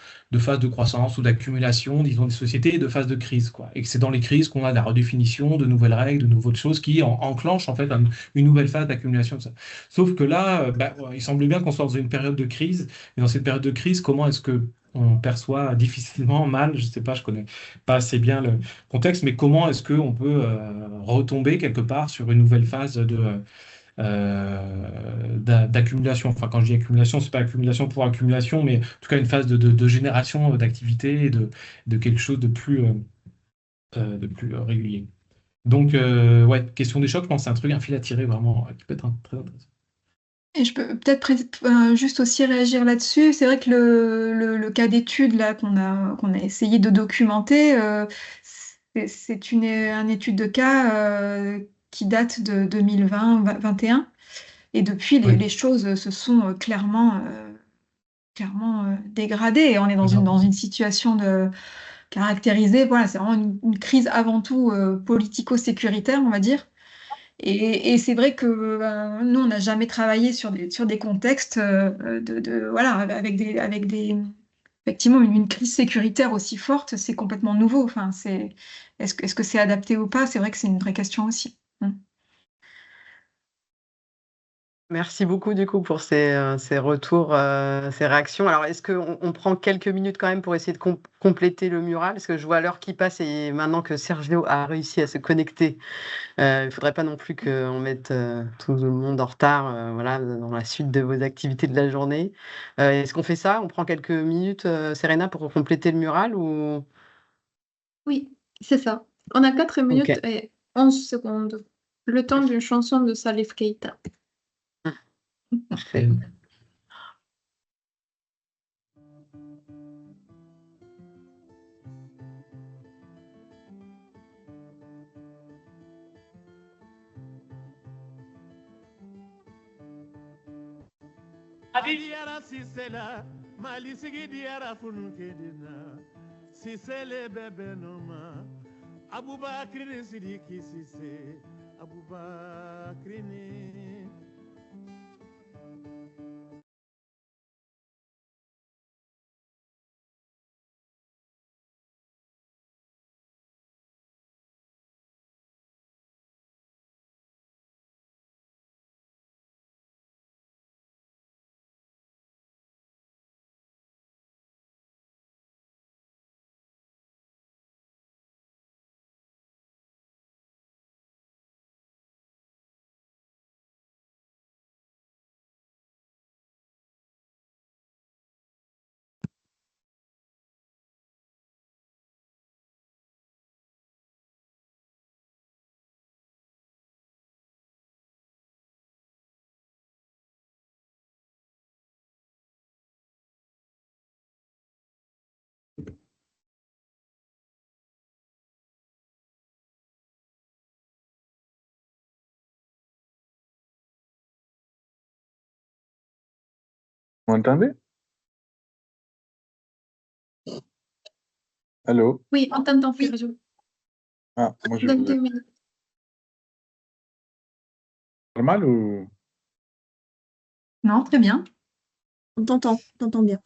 croissance ou d'accumulation, disons, des sociétés et de phases de crise, quoi. Et que c'est dans les crises qu'on a la redéfinition de nouvelles règles, de nouvelles choses qui enclenchent, en fait, une nouvelle phase d'accumulation de ça. Sauf que là, il semble bien qu'on soit dans une période de crise. Et dans cette période de crise, comment est-ce que on perçoit difficilement, mal, je sais pas, je connais pas assez bien le contexte, mais comment est-ce qu'on peut retomber quelque part sur une nouvelle phase d'accumulation. Enfin, quand je dis accumulation, c'est pas accumulation pour accumulation, mais en tout cas une phase de génération d'activité et de quelque chose de plus régulier. Donc, ouais, question des chocs, je pense que c'est un truc, un fil à tirer vraiment qui peut être très intéressant. Et je peux peut-être juste aussi réagir là-dessus. C'est vrai que le cas d'étude là qu'on a essayé de documenter, c'est une étude de cas qui date de 2020-21. Et depuis, Oui. les choses se sont clairement dégradées. Et on est dans une situation caractérisée. Voilà, c'est vraiment une crise avant tout politico-sécuritaire, on va dire. Et c'est vrai que nous, on n'a jamais travaillé sur des contextes voilà, effectivement, une crise sécuritaire aussi forte, c'est complètement nouveau. Enfin, est-ce que c'est adapté ou pas? C'est vrai que c'est une vraie question aussi. Merci beaucoup du coup pour ces retours, ces réactions. Alors, est-ce qu'on prend quelques minutes quand même pour essayer de compléter le mural? Parce que je vois l'heure qui passe et maintenant que Sergio a réussi à se connecter, il ne faudrait pas non plus qu'on mette tout le monde en retard voilà, dans la suite de vos activités de la journée. Est-ce qu'on fait ça? On prend quelques minutes, Serena, pour compléter le mural ou... Oui, c'est ça. On a 4 minutes Ok. et 11 secondes. Le temps d'une chanson de Salif Keita. Parfait. Adiyara Sisela, Malisigi Diara Funukedina, Sisele Bebenoma, Abubakri Sidiki Sise, Abubakrini. Vous m'entendez? Allô? Oui, on t'entend, Sergio. Ah, moi je Dans vous ai... 2 minutes. Normal ou... Non, très bien. On t'entend bien.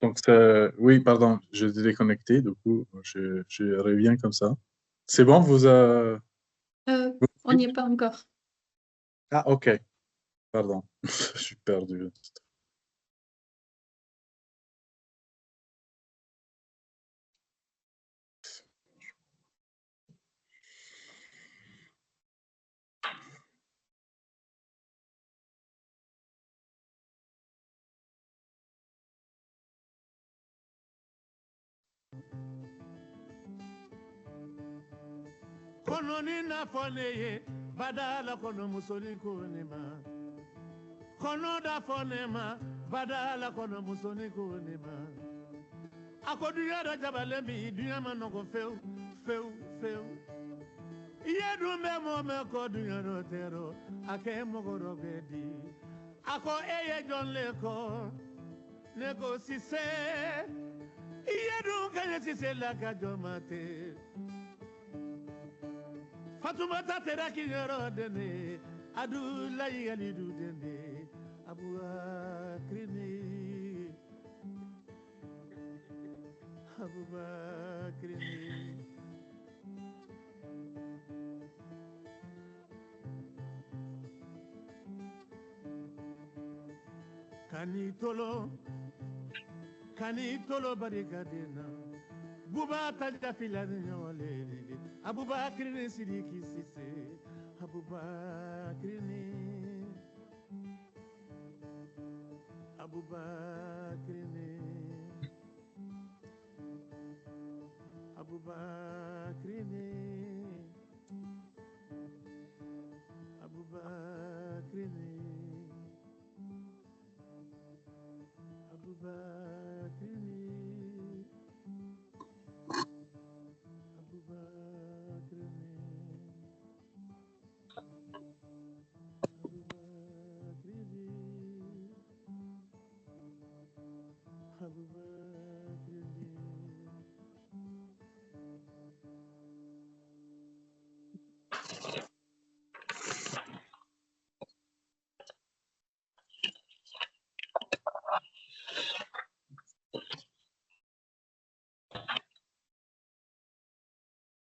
Donc, oui, pardon, je suis déconnecté, du coup, je reviens comme ça. C'est bon, On n'y est pas encore. Ah, ok, pardon, je suis perdu. Kononi na foneye, badala kono musoni konema. Kono da fonema, badala kono musoni konema. Ako duya da jabalemi, duya manoko feu, feu, feu. Iye dumbe mo ko duya do tero, ake mogoro gedi. Ako eye John Leko, neko sise. Iye dum kanye sise la kajomate. Fatoumata Teraki Dene, Adu Layi Alidu Dene, Aboubakrini, Aboubakrini. Kanitolo barikadena. Buba talita filani nyole. Aboubakrini Sidiki Cissé. Aboubakrini. Aboubakrini. Aboubakrini. Aboubakrini. Aboubakrini.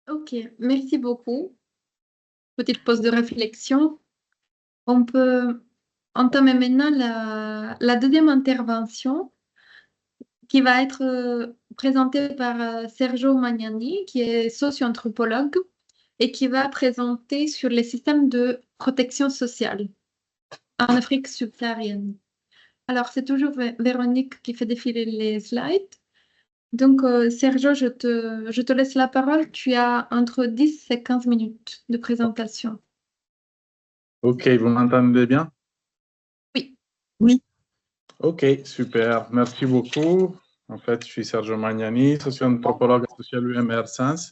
Ok, merci beaucoup. Petite pause de réflexion. On peut entamer maintenant la deuxième intervention qui va être présentée par Sergio Magnani, qui est socio-anthropologue et qui va présenter sur les systèmes de protection sociale en Afrique subsaharienne. Alors, c'est toujours Véronique qui fait défiler les slides. Donc, Sergio, je te laisse la parole. Tu as entre 10 et 15 minutes de présentation. Ok, vous m'entendez bien? Oui. Oui. Ok, super. Merci beaucoup. En fait, je suis Sergio Magnani, socio-anthropologue associé à l'UMR Sens.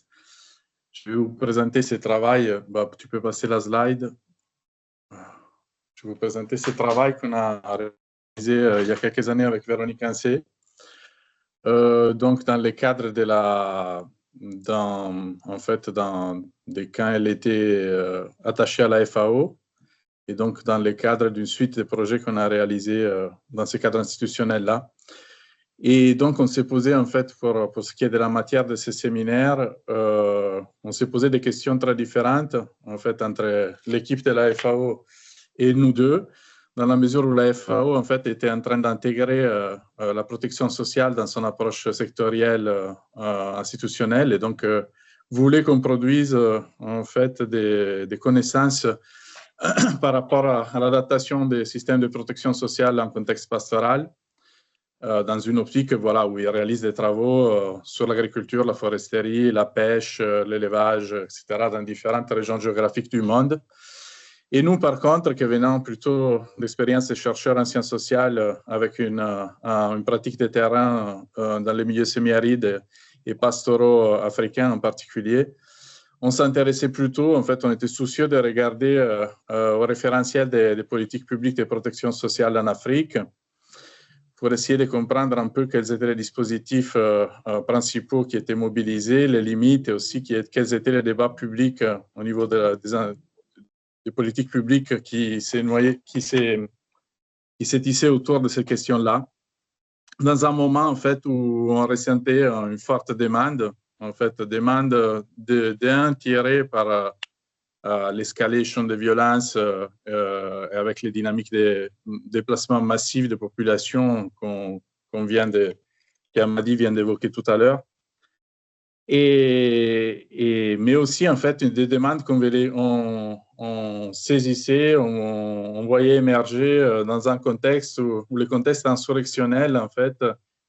Je vais vous présenter ce travail. Bah, tu peux passer la slide. Je vais vous présenter ce travail qu'on a réalisé il y a quelques années avec Véronique Ancé. Donc, dans le cadre de quand elle était attachée à la FAO, et donc dans le cadre d'une suite de projets qu'on a réalisés dans ce cadre institutionnel-là. Et donc, on s'est posé, en fait, pour ce qui est de la matière de ces séminaires, on s'est posé des questions très différentes, en fait, entre l'équipe de la FAO et nous deux, dans la mesure où la FAO, en fait, était en train d'intégrer la protection sociale dans son approche sectorielle institutionnelle, et donc voulait qu'on produise, en fait, des connaissances par rapport à l'adaptation des systèmes de protection sociale en contexte pastoral, dans une optique où ils réalisent des travaux sur l'agriculture, la foresterie, la pêche, l'élevage, etc., dans différentes régions géographiques du monde. Et nous, par contre, qui venons plutôt d'expériences de chercheurs en sciences sociales avec une pratique de terrain dans les milieux semi-arides et pastoraux africains en particulier, on s'intéressait plutôt, en fait, on était soucieux de regarder au référentiel des politiques publiques de protection sociale en Afrique pour essayer de comprendre un peu quels étaient les dispositifs principaux qui étaient mobilisés, les limites et aussi quels étaient les débats publics au niveau des politiques publiques qui s'est tissé autour de ces questions-là. Dans un moment, en fait, où on ressentait une forte demande, en fait, demande tirée par l'escalation de violence avec les dynamiques de déplacement massif de population qu'Amadi vient d'évoquer tout à l'heure. Mais aussi, en fait, des demandes on saisissait, on voyait émerger dans un contexte où le contexte insurrectionnel, en fait,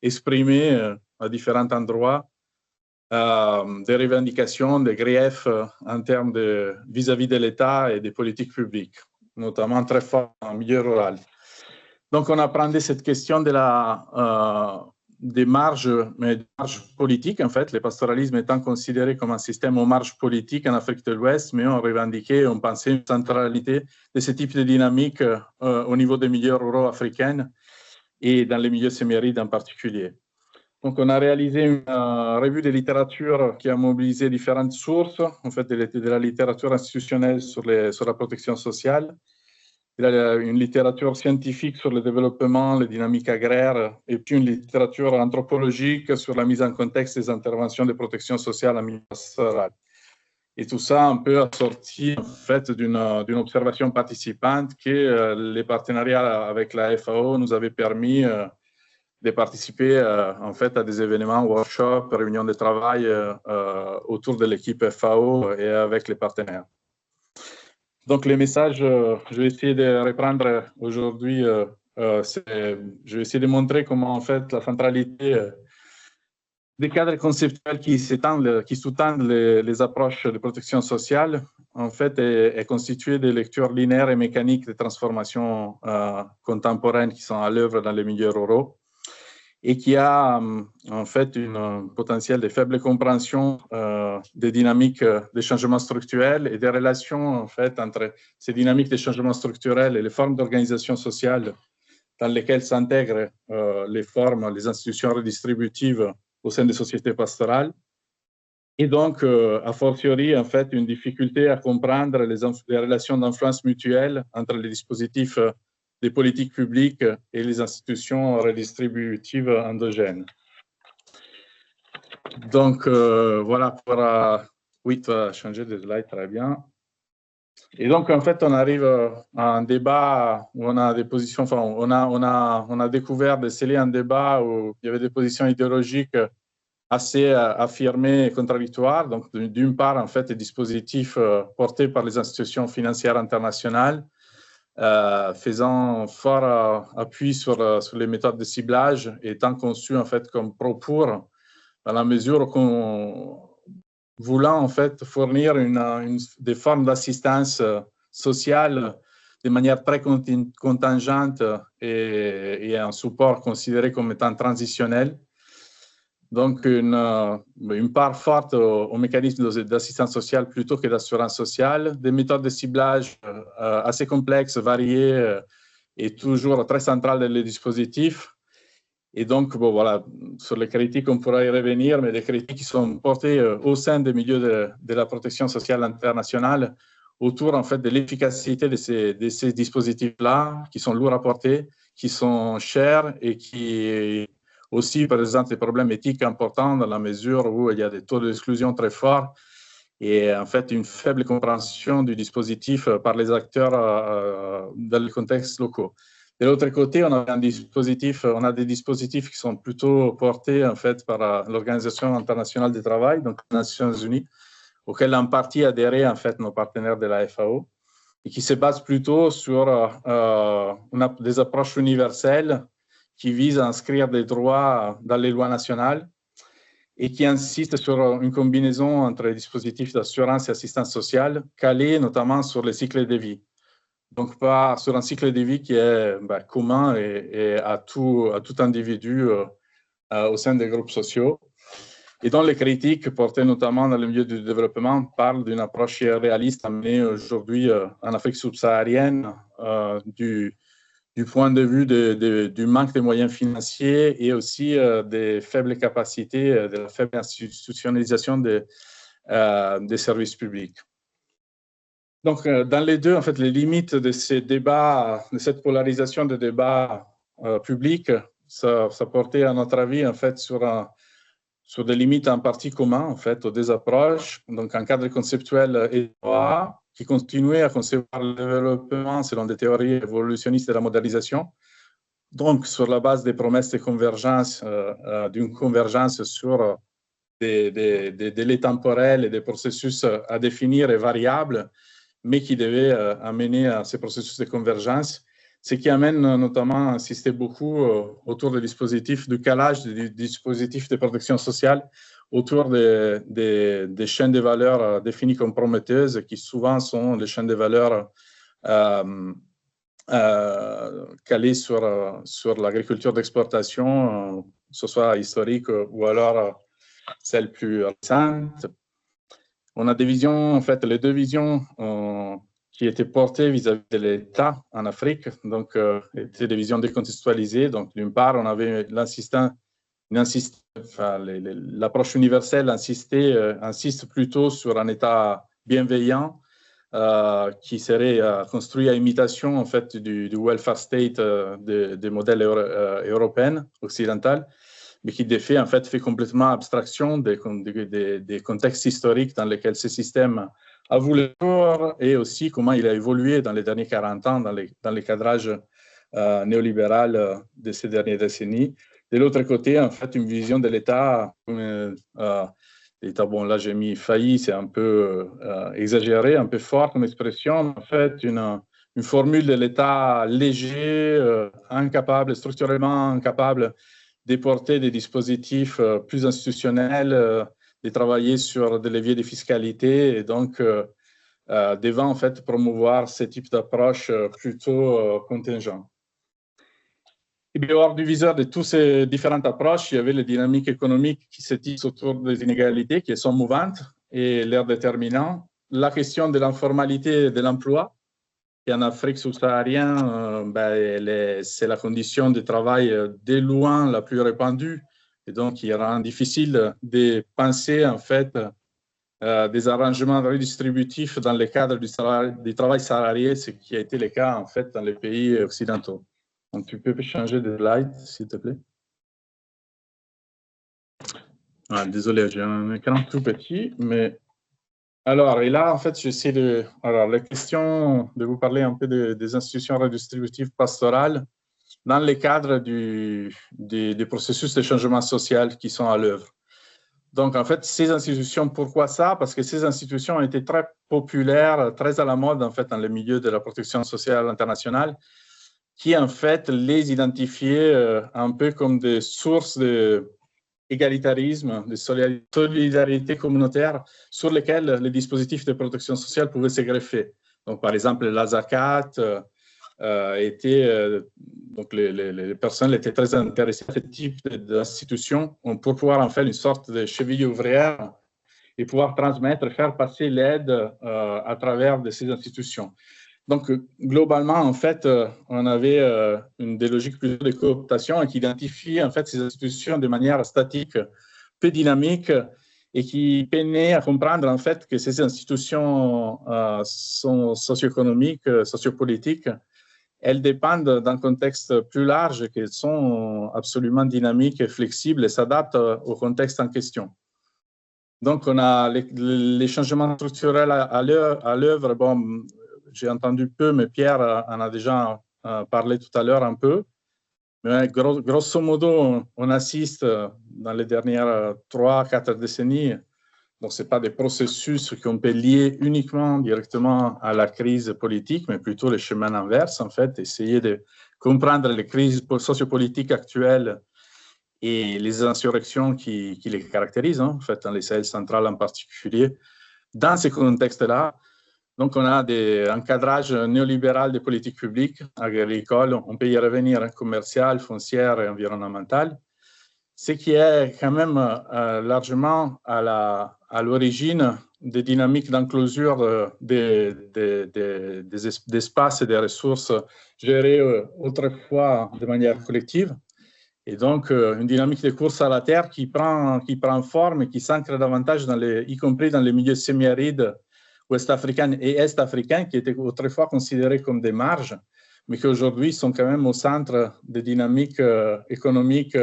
exprimait à différents endroits des revendications, des griefs en termes vis-à-vis de l'État et des politiques publiques, notamment très fort en milieu rural. Donc, on apprenait cette question des marges politiques, en fait, le pastoralisme étant considéré comme un système aux marges politiques en Afrique de l'Ouest, mais on revendiquait, on pensait une centralité de ce type de dynamique au niveau des milieux ruraux africains et dans les milieux semi-arides en particulier. Donc, on a réalisé une revue de littérature qui a mobilisé différentes sources, en fait, de la littérature institutionnelle sur la protection sociale, Il y a une littérature scientifique sur le développement, les dynamiques agraires, et puis une littérature anthropologique sur la mise en contexte des interventions de protection sociale en milieu pastoral. Et tout ça un peu assorti en fait d'une observation participante que les partenariats avec la FAO nous avaient permis de participer en fait à des événements, workshops, réunions de travail autour de l'équipe FAO et avec les partenaires. Donc les messages, je vais essayer de reprendre aujourd'hui, je vais essayer de montrer comment en fait la centralité des cadres conceptuels qui sous-tendent les approches de protection sociale, en fait, est constituée de lectures linéaires et mécaniques des transformations contemporaines qui sont à l'œuvre dans les milieux ruraux et qui a en fait un potentiel de faible compréhension des dynamiques des changements structurels et des relations en fait entre ces dynamiques des changements structurels et les formes d'organisation sociale dans lesquelles s'intègrent les institutions redistributives au sein des sociétés pastorales, et donc, a fortiori, en fait, une difficulté à comprendre les relations d'influence mutuelle entre les dispositifs des politiques publiques et les institutions redistributives endogènes. Donc, voilà, oui, tu as changé de slide, très bien. Et donc, en fait, on arrive à un débat où on a des positions, enfin, on a découvert, décelé un débat où il y avait des positions idéologiques assez affirmées et contradictoires. Donc, d'une part, en fait, les dispositifs portés par les institutions financières internationales, faisant fort appui sur les méthodes de ciblage, étant conçus, en fait, comme pro-pour, dans la mesure qu'on voulant en fait fournir des formes d'assistance sociale de manière très contingente et un support considéré comme étant transitionnel. Donc, une part forte au mécanisme d'assistance sociale plutôt que d'assurance sociale, des méthodes de ciblage assez complexes, variées et toujours très centrales dans les dispositifs. Et donc, bon, voilà, sur les critiques, on pourra y revenir, mais des critiques qui sont portées au sein des milieux de la protection sociale internationale autour, en fait, de l'efficacité de ces dispositifs-là, qui sont lourds à porter, qui sont chers et qui aussi présentent des problèmes éthiques importants dans la mesure où il y a des taux d'exclusion très forts et, en fait, une faible compréhension du dispositif par les acteurs dans les contextes locaux. De l'autre côté, on a des dispositifs qui sont plutôt portés en fait par l'Organisation internationale du travail, donc les Nations Unies, auxquelles en partie adhéré en fait nos partenaires de la FAO, et qui se basent plutôt sur des approches universelles qui visent à inscrire des droits dans les lois nationales et qui insistent sur une combinaison entre les dispositifs d'assurance et assistance sociale, calés notamment sur les cycles de vie. Donc, pas sur un cycle de vie qui est commun et à tout individu au sein des groupes sociaux. Et dont les critiques portées notamment dans le milieu du développement parlent d'une approche réaliste amenée aujourd'hui en Afrique subsaharienne du point de vue du manque de moyens financiers et aussi des faibles capacités, de la faible institutionnalisation des services publics. Donc, dans les deux, en fait, les limites de ces débats, de cette polarisation des débats publics, ça portait, à notre avis, en fait, sur des limites en partie communes, en fait, aux deux approches. Donc, un cadre conceptuel étroit qui continuait à concevoir le développement selon des théories évolutionnistes de la modernisation. Donc, sur la base des promesses de convergence, d'une convergence sur des délais temporels et des processus à définir et variables, mais qui devait amener à ces processus de convergence, ce qui amène notamment à insister beaucoup autour des dispositifs, du calage des dispositifs de protection sociale autour des chaînes de valeur définies comme prometteuses, qui souvent sont les chaînes de valeur calées sur l'agriculture d'exportation, que ce soit historique ou alors celle plus récente. On a des visions, en fait, les deux visions qui étaient portées vis-à-vis de l'État en Afrique, donc étaient des visions décontextualisées. Donc, d'une part, on avait l'approche universelle insiste plutôt sur un État bienveillant, qui serait construit à imitation en fait du welfare state des modèles européens, occidentaux, mais qui de fait en fait fait complètement abstraction des contextes historiques dans lesquels ce système a voulu et aussi comment il a évolué dans les derniers 40 ans dans les cadrages néolibéral de ces dernières décennies. De l'autre côté, en fait, une vision de l'État, l'État, bon, là j'ai mis failli, c'est un peu exagéré, un peu fort comme expression, en fait, une formule de l'État léger, incapable, structurellement incapable de porter des dispositifs plus institutionnels, de travailler sur des leviers de fiscalité et donc devant en fait promouvoir ce type d'approche plutôt contingent. Et bien, hors du viseur de toutes ces différentes approches, il y avait les dynamiques économiques qui se tissent autour des inégalités, qui sont mouvantes et leurs déterminants. La question de l'informalité de l'emploi, qui en Afrique subsaharienne, c'est la condition de travail de loin la plus répandue. Et donc, il rend difficile de penser, en fait, des arrangements redistributifs dans le cadre du travail salarié, ce qui a été le cas, en fait, dans les pays occidentaux. Donc, tu peux changer de slide, s'il te plaît. Ah, désolé, j'ai un écran tout petit, mais... Alors, et là, en fait, j'essaie de... Alors, la question de vous parler un peu des institutions redistributives pastorales dans le cadre des processus de changement social qui sont à l'œuvre. Donc, en fait, ces institutions, pourquoi ça? Parce que ces institutions ont été très populaires, très à la mode, en fait, dans le milieu de la protection sociale internationale, qui, en fait, les identifiaient un peu comme des sources d'égalitarisme, de solidarité communautaire sur lesquelles les dispositifs de protection sociale pouvaient se greffer. Donc, par exemple, la zakat donc les personnes étaient très intéressées à ce type d'institution pour pouvoir en faire une sorte de cheville ouvrière et pouvoir transmettre, faire passer l'aide à travers de ces institutions. Donc, globalement, en fait, on avait des logiques plutôt de cooptation qui identifient en fait ces institutions de manière statique, peu dynamique, et qui peinaient à comprendre en fait que ces institutions sont socio-économiques, sociopolitiques. Elles dépendent d'un contexte plus large, qu'elles sont absolument dynamiques et flexibles et s'adaptent au contexte en question. Donc, on a les changements structurels à l'œuvre. Bon, j'ai entendu peu, mais Pierre en a déjà parlé tout à l'heure un peu. Mais grosso modo, on assiste dans les dernières 3-4 décennies. Donc, ce n'est pas des processus qu'on peut lier uniquement directement à la crise politique, mais plutôt le chemin inverse, en fait, essayer de comprendre les crises sociopolitiques actuelles et les insurrections qui les caractérisent, hein, en fait, dans les Sahel central en particulier. Dans ce contexte-là, donc on a un cadrage néolibéral des politiques publiques, agricoles, on peut y revenir, commerciales, foncières et environnementales, ce qui est quand même largement à l'origine des dynamiques d'enclosure des espaces et des ressources gérés autrefois de manière collective. Et donc, une dynamique de course à la terre qui prend forme et qui s'ancre davantage, y compris dans les milieux semi-arides ouest-africains et est-africains, qui étaient autrefois considérés comme des marges, mais qui aujourd'hui sont quand même au centre des dynamiques économiques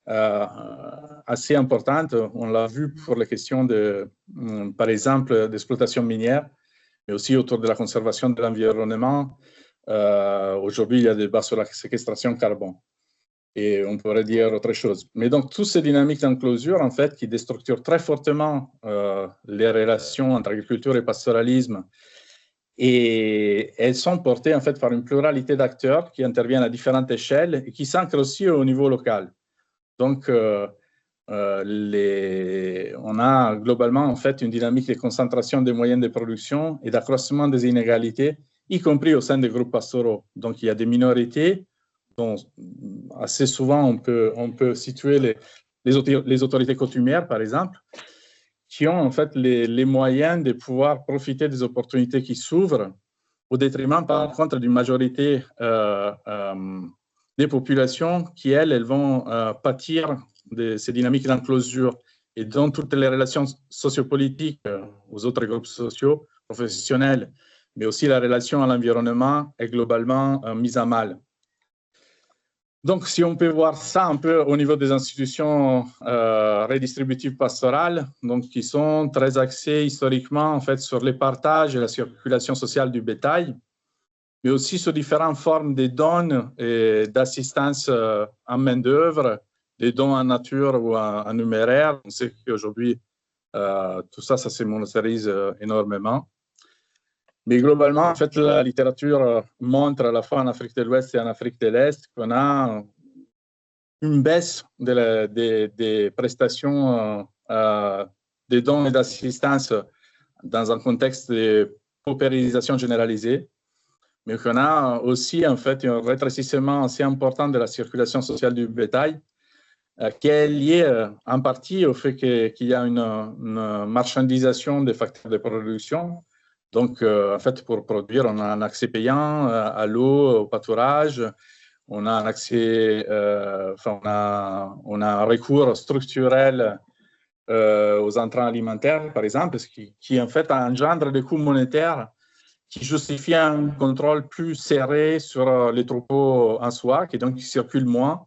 assez importantes. On l'a vu pour les questions par exemple, d'exploitation minière, mais aussi autour de la conservation de l'environnement. Aujourd'hui, il y a des débats sur la séquestration carbone. Et on pourrait dire autre chose. Mais donc, toutes ces dynamiques d'enclosure, en fait, qui déstructurent très fortement les relations entre agriculture et pastoralisme, et elles sont portées, en fait, par une pluralité d'acteurs qui interviennent à différentes échelles et qui s'ancrent aussi au niveau local. Donc, on a globalement, en fait, une dynamique de concentration des moyens de production et d'accroissement des inégalités, y compris au sein des groupes pastoraux. Donc, il y a des minorités dont assez souvent on peut situer les autorités coutumières, par exemple, qui ont en fait les moyens de pouvoir profiter des opportunités qui s'ouvrent, au détriment, par contre, d'une majorité des populations qui, elles vont pâtir de ces dynamiques d'enclosure et dont toutes les relations sociopolitiques aux autres groupes sociaux professionnelle, mais aussi la relation à l'environnement est globalement mise à mal. Donc, si on peut voir ça un peu au niveau des institutions redistributives pastorales, donc qui sont très axées historiquement en fait sur les partages et la circulation sociale du bétail, mais aussi sur différentes formes de dons et d'assistance en main-d'œuvre, des dons en nature ou en numéraire. On sait qu'aujourd'hui, tout ça, ça se monétarise énormément. Mais globalement, en fait, la littérature montre à la fois en Afrique de l'Ouest et en Afrique de l'Est qu'on a une baisse des prestations, des dons et d'assistance dans un contexte de paupérisation généralisée, mais qu'on a aussi en fait un rétrécissement assez important de la circulation sociale du bétail, qui est lié en partie au fait qu'il y a une marchandisation des facteurs de production. Donc, en fait, pour produire, on a un accès payant à l'eau, au pâturage, on a un accès, on a un recours structurel aux intrants alimentaires, par exemple, ce qui en fait engendre des coûts monétaires qui justifient un contrôle plus serré sur les troupeaux en soi, qui donc circulent moins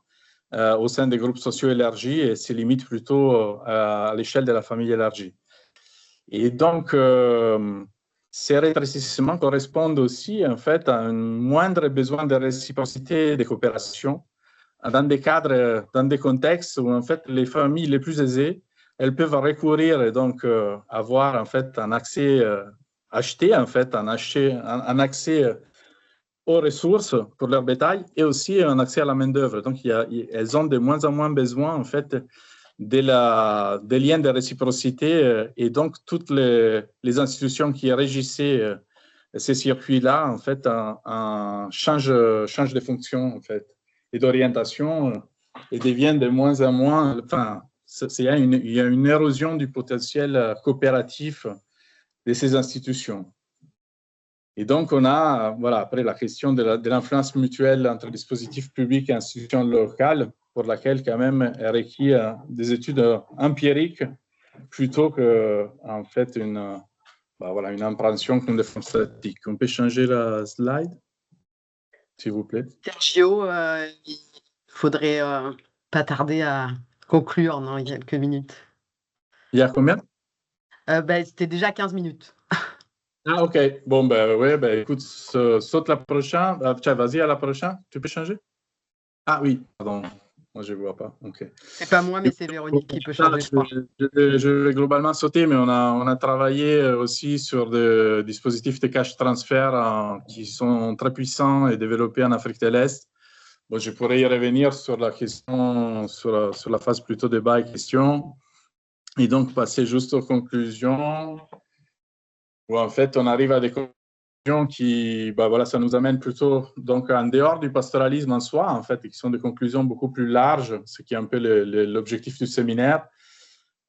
au sein des groupes sociaux élargis et se limitent plutôt à l'échelle de la famille élargie. Et donc, ces rétrécissements correspondent aussi en fait à un moindre besoin de réciprocité et de coopération dans des cadres, dans des contextes où en fait les familles les plus aisées, elles peuvent recourir et donc avoir en fait un accès acheter en fait un accès aux ressources pour leur bétail et aussi un accès à la main d'œuvre. Donc elles ont de moins en moins besoin en fait des liens de réciprocité et donc toutes les institutions qui régissaient ces circuits-là en fait changent de fonction en fait et d'orientation et deviennent de moins en moins. Enfin, il y a une érosion du potentiel coopératif de ces institutions. Et donc, on a, voilà, après la question de l'influence mutuelle entre dispositifs publics et institutions locales, pour laquelle, quand même, est requis des études empiriques plutôt que, en fait, une appréhension comme des fonds statistiques. On peut changer la slide, s'il vous plaît. Sergio, il faudrait pas tarder à conclure dans quelques minutes. Il y a combien? C'était déjà 15 minutes. Ah, ok. Bon, écoute, saute la prochaine. Tiens, vas-y à la prochaine. Tu peux changer? Ah oui, pardon. Moi, je ne vois pas. Ok. C'est pas moi, mais c'est Véronique qui peut changer. Je vais globalement sauter, mais on a travaillé aussi sur des dispositifs de cash transfert qui sont très puissants et développés en Afrique de l'Est. Bon, je pourrais y revenir sur la question, sur la phase plutôt débat et questions. Et donc, passer juste aux conclusions. Où en fait, on arrive à des conclusions qui, ça nous amène plutôt donc en dehors du pastoralisme en soi, en fait, et qui sont des conclusions beaucoup plus larges, ce qui est un peu l'objectif du séminaire.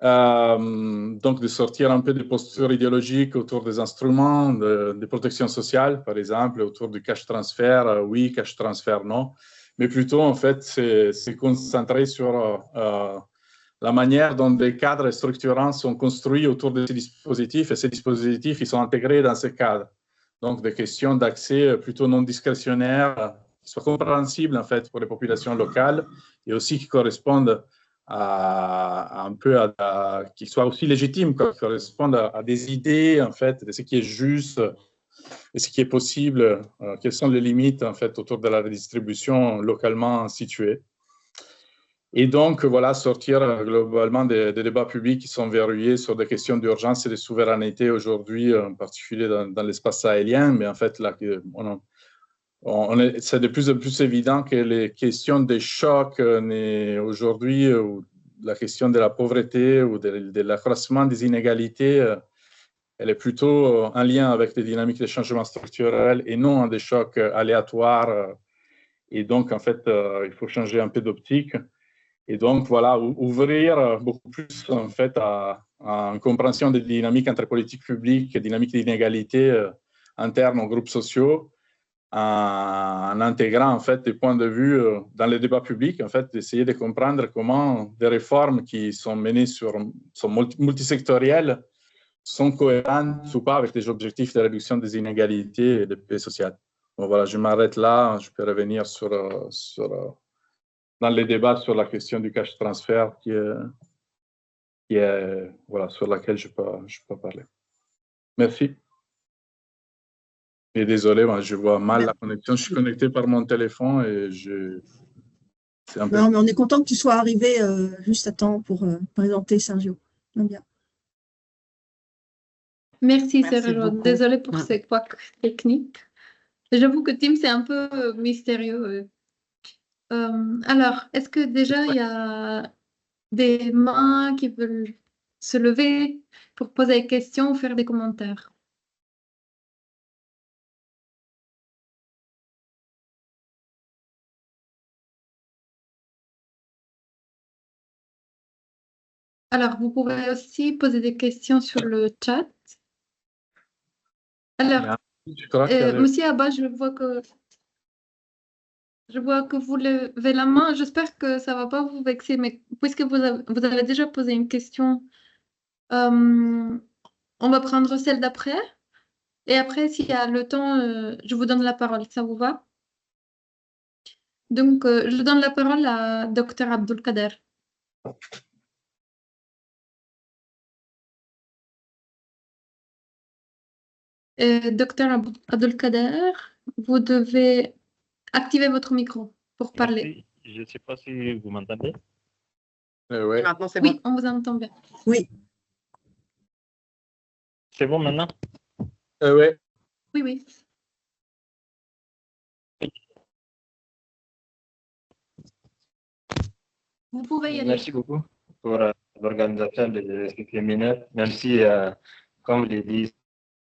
Donc, de sortir un peu des postures idéologiques autour des instruments de protection sociale, par exemple, autour du cash transfert, oui, cash transfert, non, mais plutôt, en fait, c'est concentrer sur la manière dont des cadres structurants sont construits autour de ces dispositifs, et ces dispositifs, ils sont intégrés dans ces cadres. Donc, des questions d'accès plutôt non discrétionnaires, qui soient compréhensibles, en fait, pour les populations locales, et aussi qui correspondent qui soient aussi légitimes, qui correspondent à des idées, en fait, de ce qui est juste, et ce qui est possible, quelles sont les limites, en fait, autour de la redistribution localement située. Et donc, voilà, sortir globalement des débats publics qui sont verrouillés sur des questions d'urgence et de souveraineté aujourd'hui, en particulier dans l'espace sahélien. Mais en fait, là, c'est de plus en plus évident que les questions des chocs aujourd'hui, ou la question de la pauvreté ou de l'accroissement des inégalités, elle est plutôt en lien avec des dynamiques de changement structurel et non des chocs aléatoires. Et donc, en fait, il faut changer un peu d'optique. Et donc, voilà, ouvrir beaucoup plus, en fait, à une compréhension des dynamiques entre politiques publiques et dynamiques d'inégalité internes aux groupes sociaux, en intégrant, en fait, des points de vue dans les débats publics, en fait, d'essayer de comprendre comment des réformes qui sont menées sont multisectorielles sont cohérentes ou pas avec les objectifs de réduction des inégalités et de paix sociale. Bon, voilà, je m'arrête là. Je peux revenir dans les débats sur la question du cash transfert voilà, sur laquelle je peux parler. Merci. Et désolé, moi, je vois mal la connexion. Je suis connecté par mon téléphone et c'est un peu... Non, mais on est content que tu sois arrivé juste à temps pour présenter Sergio. Bien. Merci, Merci Sergio. beaucoup. Désolée pour ces couacs techniques. J'avoue que Tim, c'est un peu mystérieux. Alors, est-ce que déjà il y a des mains qui veulent se lever pour poser des questions ou faire des commentaires? Alors, vous pouvez aussi poser des questions sur le chat. Alors, Je crois que... Monsieur Abba, je vois que vous levez la main. J'espère que ça ne va pas vous vexer, mais puisque vous avez déjà posé une question, on va prendre celle d'après. Et après, s'il y a le temps, je vous donne la parole. Ça vous va? Donc, je donne la parole à Dr Abdelkader. Dr Abdelkader, vous devez activer votre micro pour parler. Merci. Je ne sais pas si vous m'entendez. ouais. Maintenant, c'est bon. Oui, on vous entend bien. Oui. C'est bon maintenant? Ouais. Oui, oui. Vous pouvez y aller. Merci beaucoup pour l'organisation de ce séminaire, même si, comme l'a dit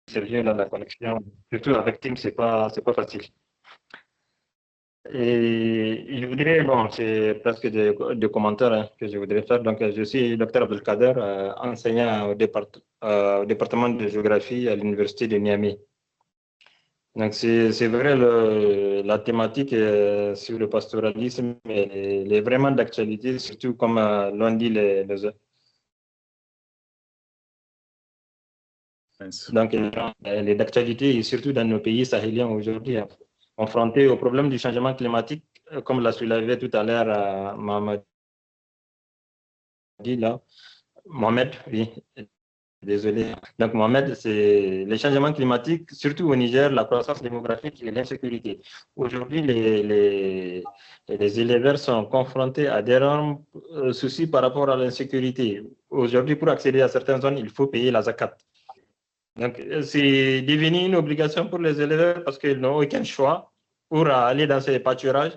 Sergio, là, la connexion, surtout avec Teams, c'est pas facile. Et je voudrais, bon, c'est presque des commentaires hein, que je voudrais faire. Donc, je suis Dr Abdelkader, enseignant au département de géographie à l'université de Niamey. Donc, c'est vrai, la thématique sur le pastoralisme, elle est vraiment d'actualité, surtout comme l'ont dit les donc, elle est d'actualité, et surtout dans nos pays sahéliens aujourd'hui, confrontés au problème du changement climatique, comme l'a soulevé tout à l'heure Mohamed, oui. Désolé. Donc, Mohamed, c'est les changements climatiques, surtout au Niger, la croissance démographique et l'insécurité. Aujourd'hui, les éleveurs sont confrontés à d'énormes soucis par rapport à l'insécurité. Aujourd'hui, pour accéder à certaines zones, il faut payer la zakat. Donc, c'est devenu une obligation pour les éleveurs parce qu'ils n'ont aucun choix pour aller dans ces pâturages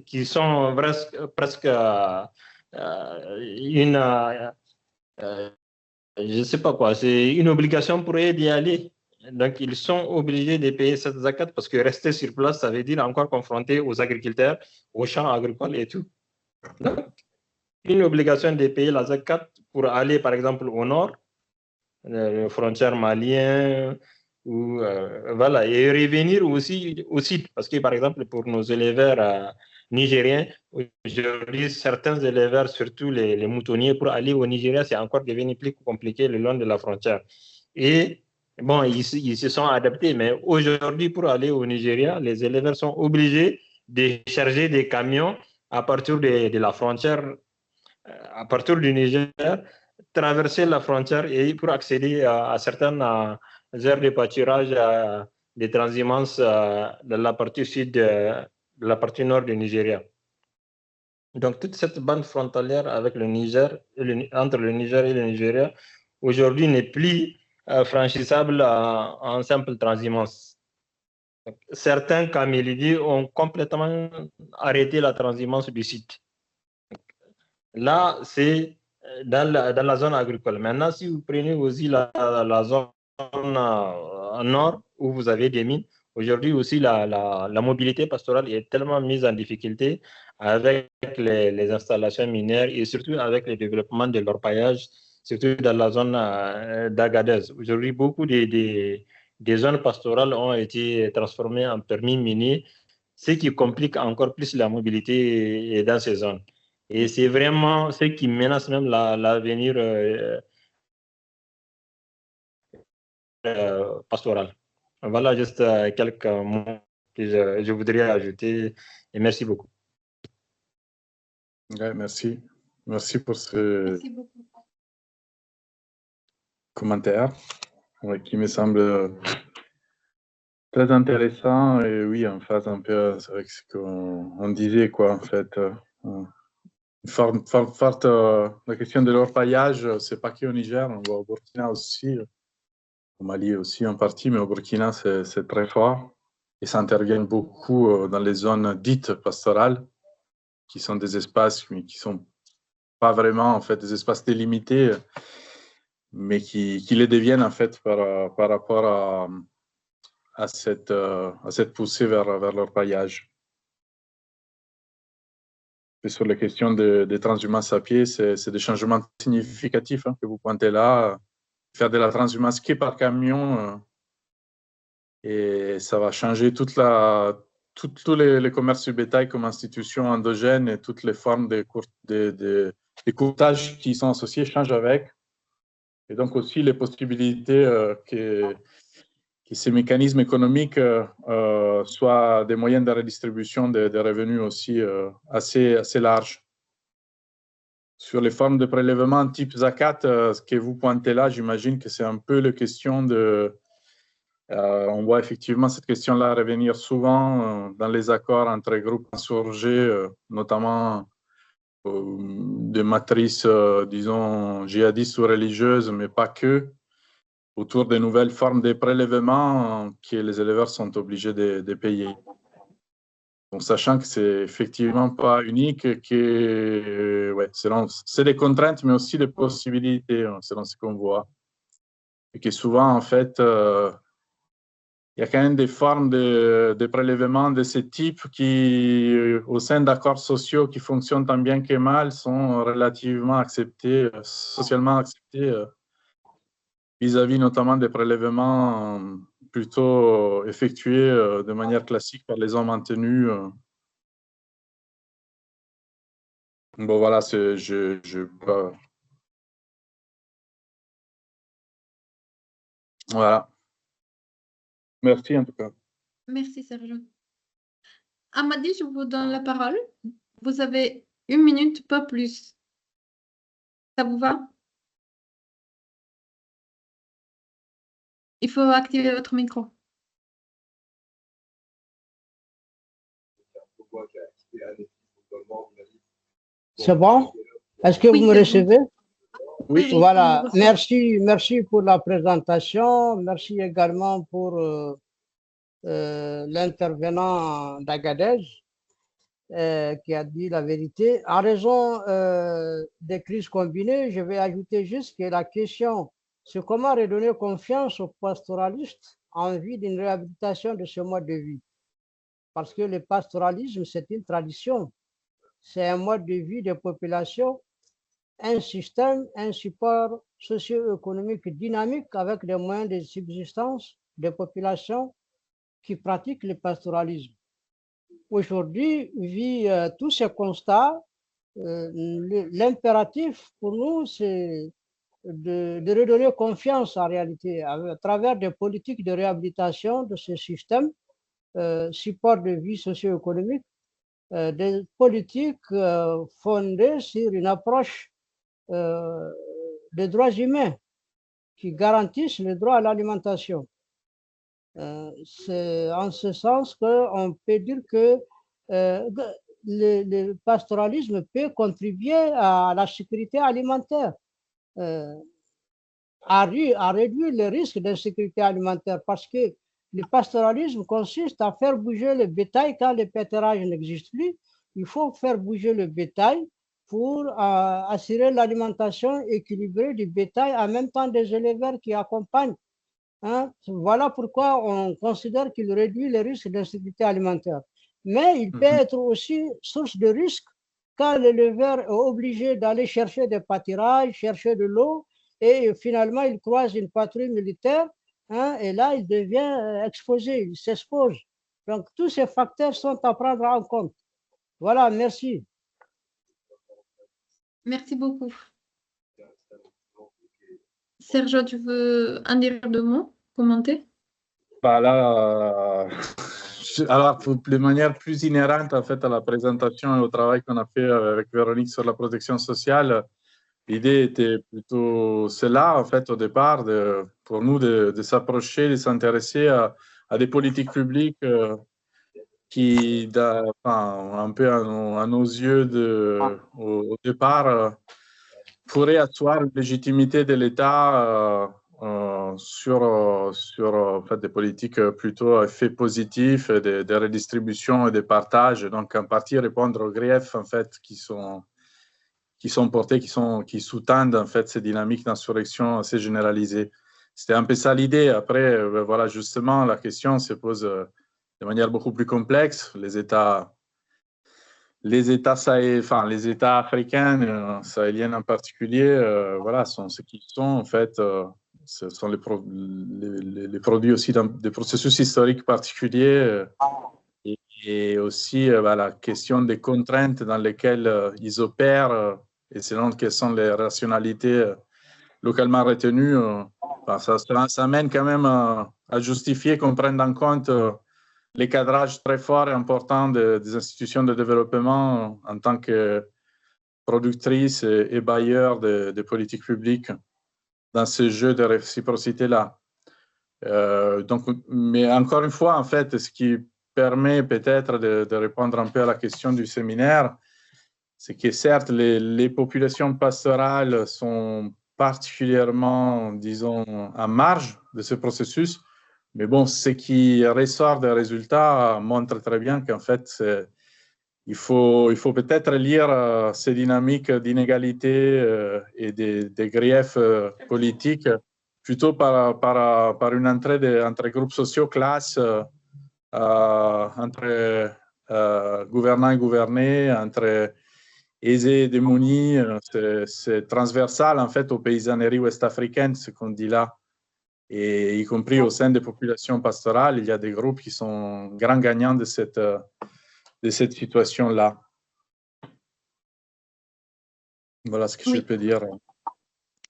qui sont presque je ne sais pas quoi, c'est une obligation pour eux d'y aller. Donc, ils sont obligés de payer cette zakat parce que rester sur place, ça veut dire encore confronter aux agriculteurs, aux champs agricoles et tout. Donc, une obligation de payer la zakat pour aller, par exemple, au nord, les frontières maliennes, ou, voilà, et revenir aussi au sud. Parce que, par exemple, pour nos éleveurs nigériens, aujourd'hui, certains éleveurs, surtout les moutonniers, pour aller au Nigeria, c'est encore devenu plus compliqué le long de la frontière. Et bon, ils se sont adaptés, mais aujourd'hui, pour aller au Nigeria, les éleveurs sont obligés de charger des camions à partir de la frontière, à partir du Niger, traverser la frontière et pour accéder à certaines aires de pâturage, des transhumances de la partie sud, de la partie nord du Nigeria. Donc, toute cette bande frontalière avec le Niger, entre le Niger et le Nigeria, aujourd'hui n'est plus franchissable en simple transhumance. Certains, comme il dit, ont complètement arrêté la transhumance du site. Là, c'est dans la zone agricole. Maintenant, si vous prenez aussi la zone nord où vous avez des mines, aujourd'hui aussi la mobilité pastorale est tellement mise en difficulté avec les installations minières et surtout avec le développement de l'orpaillage, surtout dans la zone d'Agadez. Aujourd'hui, beaucoup des zones pastorales ont été transformées en permis miniers, ce qui complique encore plus la mobilité dans ces zones. Et c'est vraiment ce qui menace même l'avenir pastorale. Voilà juste quelques mots que je voudrais ajouter et merci beaucoup. Ouais, merci. Merci pour ce Merci beaucoup. commentaire qui me semble très intéressant et oui, en phase un peu avec ce qu'on disait, quoi, en fait. Forte, la question de l'orpaillage, c'est pas qu'au Niger, on voit au Burkina aussi, au Mali aussi en partie, mais au Burkina, c'est très fort. Et ça intervient beaucoup dans les zones dites pastorales, qui sont des espaces, mais qui sont pas vraiment, en fait, des espaces délimités, mais qui les deviennent, en fait, par rapport à cette poussée vers l'orpaillage. Et sur les questions de transhumance à pied, c'est des changements significatifs que vous pointez là. Faire de la transhumance qui par camion, et ça va changer tous les commerces du bétail comme institution endogène et toutes les formes de courtage qui sont associés changent avec. Et donc aussi les possibilités que ces mécanismes économiques soient des moyens de redistribution des revenus aussi assez larges. Sur les formes de prélèvement type zakat, ce que vous pointez là, j'imagine que c'est un peu la question de... on voit effectivement cette question-là revenir souvent dans les accords entre groupes insurgés, notamment de matrices, disons, djihadistes ou religieuses, mais pas que, autour des nouvelles formes de prélèvements que les éleveurs sont obligés de payer. Donc, sachant que c'est effectivement pas unique, que ouais, c'est des contraintes, mais aussi des possibilités, selon ce qu'on voit. Et que souvent, en fait, il y a quand même des formes de prélèvement de ce type qui, au sein d'accords sociaux qui fonctionnent tant bien que mal, sont relativement acceptés, socialement acceptés, vis-à-vis notamment des prélèvements plutôt effectués de manière classique par les hommes maintenus. Bon, voilà, voilà. Merci en tout cas. Merci, Sergio. Amadi, je vous donne la parole. Vous avez 1 minute, pas plus. Ça vous va? Il faut activer votre micro. C'est bon? Est-ce que Oui, vous me c'est bon. recevez? Oui, oui, Voilà, on vous reçoit. merci pour la présentation. Merci également pour l'intervenant d'Agadez qui a dit la vérité. En raison des crises combinées, je vais ajouter juste que la question, c'est comment redonner confiance aux pastoralistes en vue d'une réhabilitation de ce mode de vie. Parce que le pastoralisme, c'est une tradition, c'est un mode de vie des populations, un système, un support socio-économique dynamique avec des moyens de subsistance des populations qui pratiquent le pastoralisme. Aujourd'hui, vu tous ces constats, l'impératif pour nous, c'est de redonner confiance en réalité à travers des politiques de réhabilitation de ce système, support de vie socio-économique, des politiques fondées sur une approche des droits humains qui garantissent le droit à l'alimentation. C'est en ce sens qu'on peut dire que le pastoralisme peut contribuer à la sécurité alimentaire, à réduire le risque d'insécurité alimentaire, parce que le pastoralisme consiste à faire bouger le bétail quand le pâturage n'existe plus. Il faut faire bouger le bétail pour assurer l'alimentation équilibrée du bétail, en même temps des éleveurs qui accompagnent. Voilà pourquoi on considère qu'il réduit les risques d'insécurité alimentaire. Mais il peut être aussi source de risque quand l'éleveur est obligé d'aller chercher des pâturages, chercher de l'eau, et finalement il croise une patrouille militaire, et là il devient exposé, il s'expose. Donc tous ces facteurs sont à prendre en compte. Voilà, merci. Merci beaucoup. Sergio, tu veux en dire 2 mots? commenter? Bah là, alors, de manière plus inhérente en fait à la présentation et au travail qu'on a fait avec Véronique sur la protection sociale, l'idée était plutôt celle-là, en fait, au départ, pour nous de s'approcher, de s'intéresser à des politiques publiques qui, un peu à nos yeux, au départ, pourraient asseoir une légitimité de l'État sur en fait, des politiques plutôt à effet positif, de redistribution et de partage, donc en partie répondre aux griefs en fait, qui sont portés, qui sous-tendent en fait, ces dynamiques d'insurrection assez généralisées. C'était un peu ça l'idée. Après, voilà, justement, la question se pose de manière beaucoup plus complexe. Les États africains, sahéliens en particulier, voilà, sont ce qu'ils sont en fait. Ce sont les produits aussi des processus historiques particuliers et aussi la question des contraintes dans lesquelles ils opèrent et selon quelles sont les rationalités localement retenues. Ça amène quand même à justifier qu'on prenne en compte les cadrages très forts et importants des institutions de développement en tant que productrices et bailleurs de politiques publiques dans ce jeu de réciprocité-là. Mais encore une fois, en fait, ce qui permet peut-être de répondre un peu à la question du séminaire, c'est que certes, les populations pastorales sont particulièrement, disons, en marge de ce processus, mais bon, ce qui ressort des résultats montre très bien qu'en fait, il faut peut-être lire ces dynamiques d'inégalité et des griefs politiques plutôt par une entrée entre groupes sociaux, classes, entre gouvernants et gouvernés, entre aisés et démunis. C'est transversal en fait aux paysanneries ouest-africaines, ce qu'on dit là. Et y compris au sein des populations pastorales, il y a des groupes qui sont grands gagnants de cette situation-là. Voilà ce que je peux dire.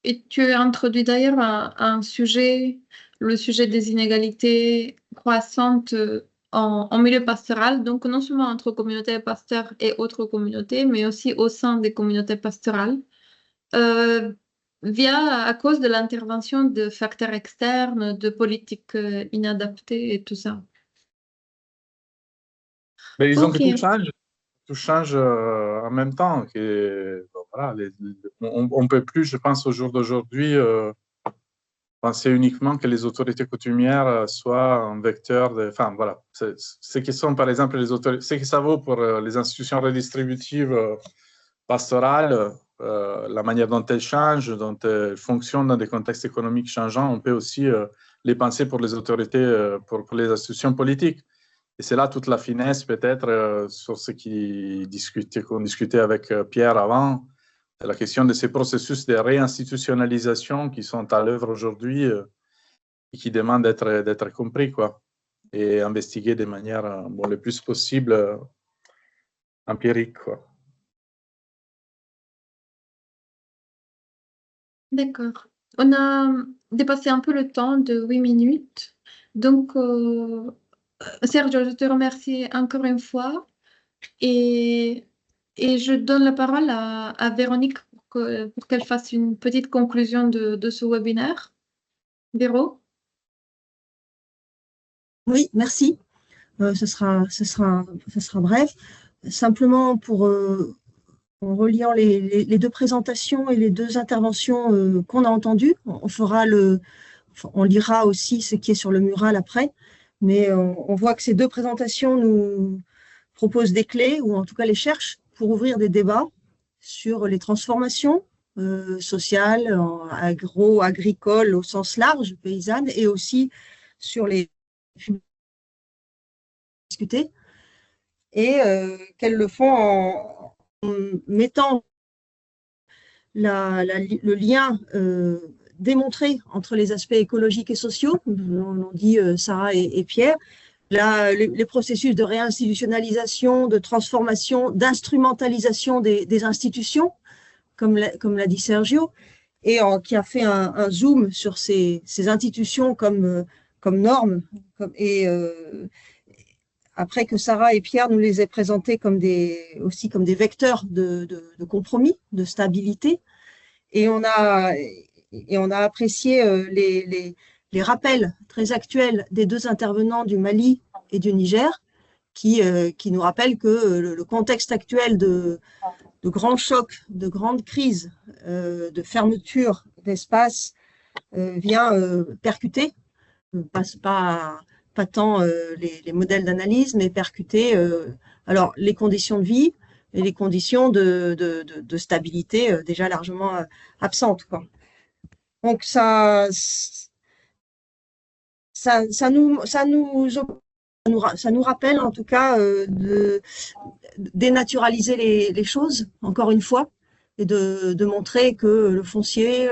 Et tu as introduit d'ailleurs un sujet, le sujet des inégalités croissantes en milieu pastoral, donc non seulement entre communautés pasteurs et autres communautés, mais aussi au sein des communautés pastorales, à cause de l'intervention de facteurs externes, de politiques inadaptées et tout ça. Mais disons que tout change en même temps. Voilà, on ne peut plus, je pense, au jour d'aujourd'hui, penser uniquement que les autorités coutumières soient un vecteur de... Enfin, voilà. Ce qui sont, par exemple, les autorités... Ce que ça vaut pour les institutions redistributives pastorales, la manière dont elles changent, dont elles fonctionnent dans des contextes économiques changeants, on peut aussi les penser pour les autorités, pour les institutions politiques. Et c'est là toute la finesse, peut-être, sur ce qu'on discutait avec Pierre avant, la question de ces processus de réinstitutionnalisation qui sont à l'œuvre aujourd'hui et qui demandent d'être compris, quoi, et investigués de manière le plus possible empirique, quoi. D'accord. On a dépassé un peu le temps de 8 minutes. Donc, Sergio, je te remercie encore une fois et je donne la parole à Véronique pour qu'elle fasse une petite conclusion de ce webinaire. Véro? Oui, merci. Ce sera bref. Simplement en reliant les deux présentations et les deux interventions qu'on a entendues, on lira aussi ce qui est sur le mural après, mais on voit que ces deux présentations nous proposent des clés, ou en tout cas les cherchent, pour ouvrir des débats sur les transformations sociales, agricoles au sens large, paysannes, et aussi sur les discuter, et qu'elles le font en mettant le lien démontré entre les aspects écologiques et sociaux, l'ont dit Sarah et Pierre, les processus de réinstitutionnalisation, de transformation, d'instrumentalisation des institutions, comme l'a dit Sergio, et qui a fait un zoom sur ces institutions comme normes. Après que Sarah et Pierre nous les aient présentées aussi comme des vecteurs de compromis, de stabilité. Et on a apprécié les rappels très actuels des deux intervenants du Mali et du Niger, qui nous rappellent que le contexte actuel de grands chocs, de grandes crises, de fermeture d'espace vient percuter, pas tant les modèles d'analyse, mais percuter alors les conditions de vie et les conditions de stabilité déjà largement absentes, quoi. Donc ça nous rappelle en tout cas de dénaturaliser les choses, encore une fois, et de montrer que le foncier,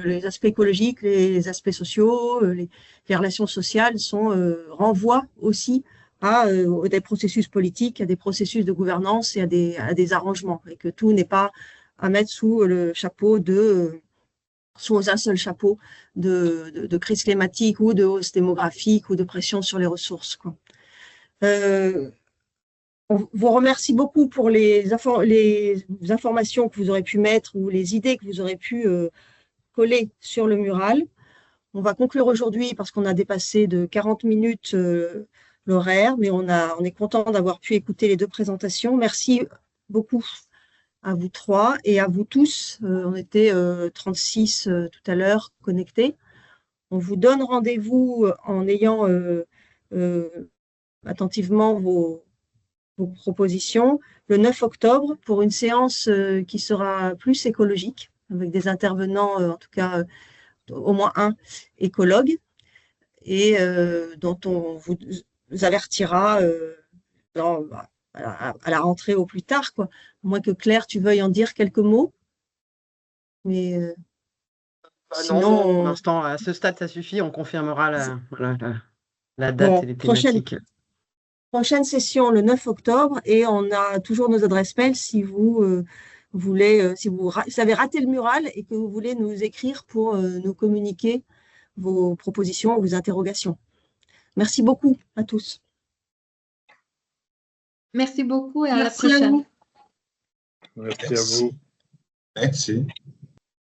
les aspects écologiques, les aspects sociaux, les relations sociales renvoient aussi à des processus politiques, à des processus de gouvernance et à des arrangements, et que tout n'est pas à mettre sous un seul chapeau de crise climatique ou de hausse démographique ou de pression sur les ressources, quoi. On vous remercie beaucoup pour les informations que vous aurez pu mettre ou les idées que vous aurez pu coller sur le mural. On va conclure aujourd'hui parce qu'on a dépassé de 40 minutes l'horaire, mais on est content d'avoir pu écouter les deux présentations. Merci beaucoup à vous trois et à vous tous. On était 36 tout à l'heure connectés. On vous donne rendez-vous en ayant attentivement vos propositions le 9 octobre pour une séance qui sera plus écologique, avec des intervenants, en tout cas au moins un écologue, et dont on vous avertira à la rentrée au plus tard, quoi. À moins que Claire, tu veuilles en dire quelques mots. Mais non, pour l'instant, à ce stade, ça suffit. On confirmera la date et les thématiques. Prochaine session le 9 octobre, et on a toujours nos adresses mail si vous voulez, si vous avez raté le mural et que vous voulez nous écrire pour nous communiquer vos propositions, vos interrogations. Merci beaucoup à tous. Merci beaucoup et à la prochaine. Merci à vous. Merci.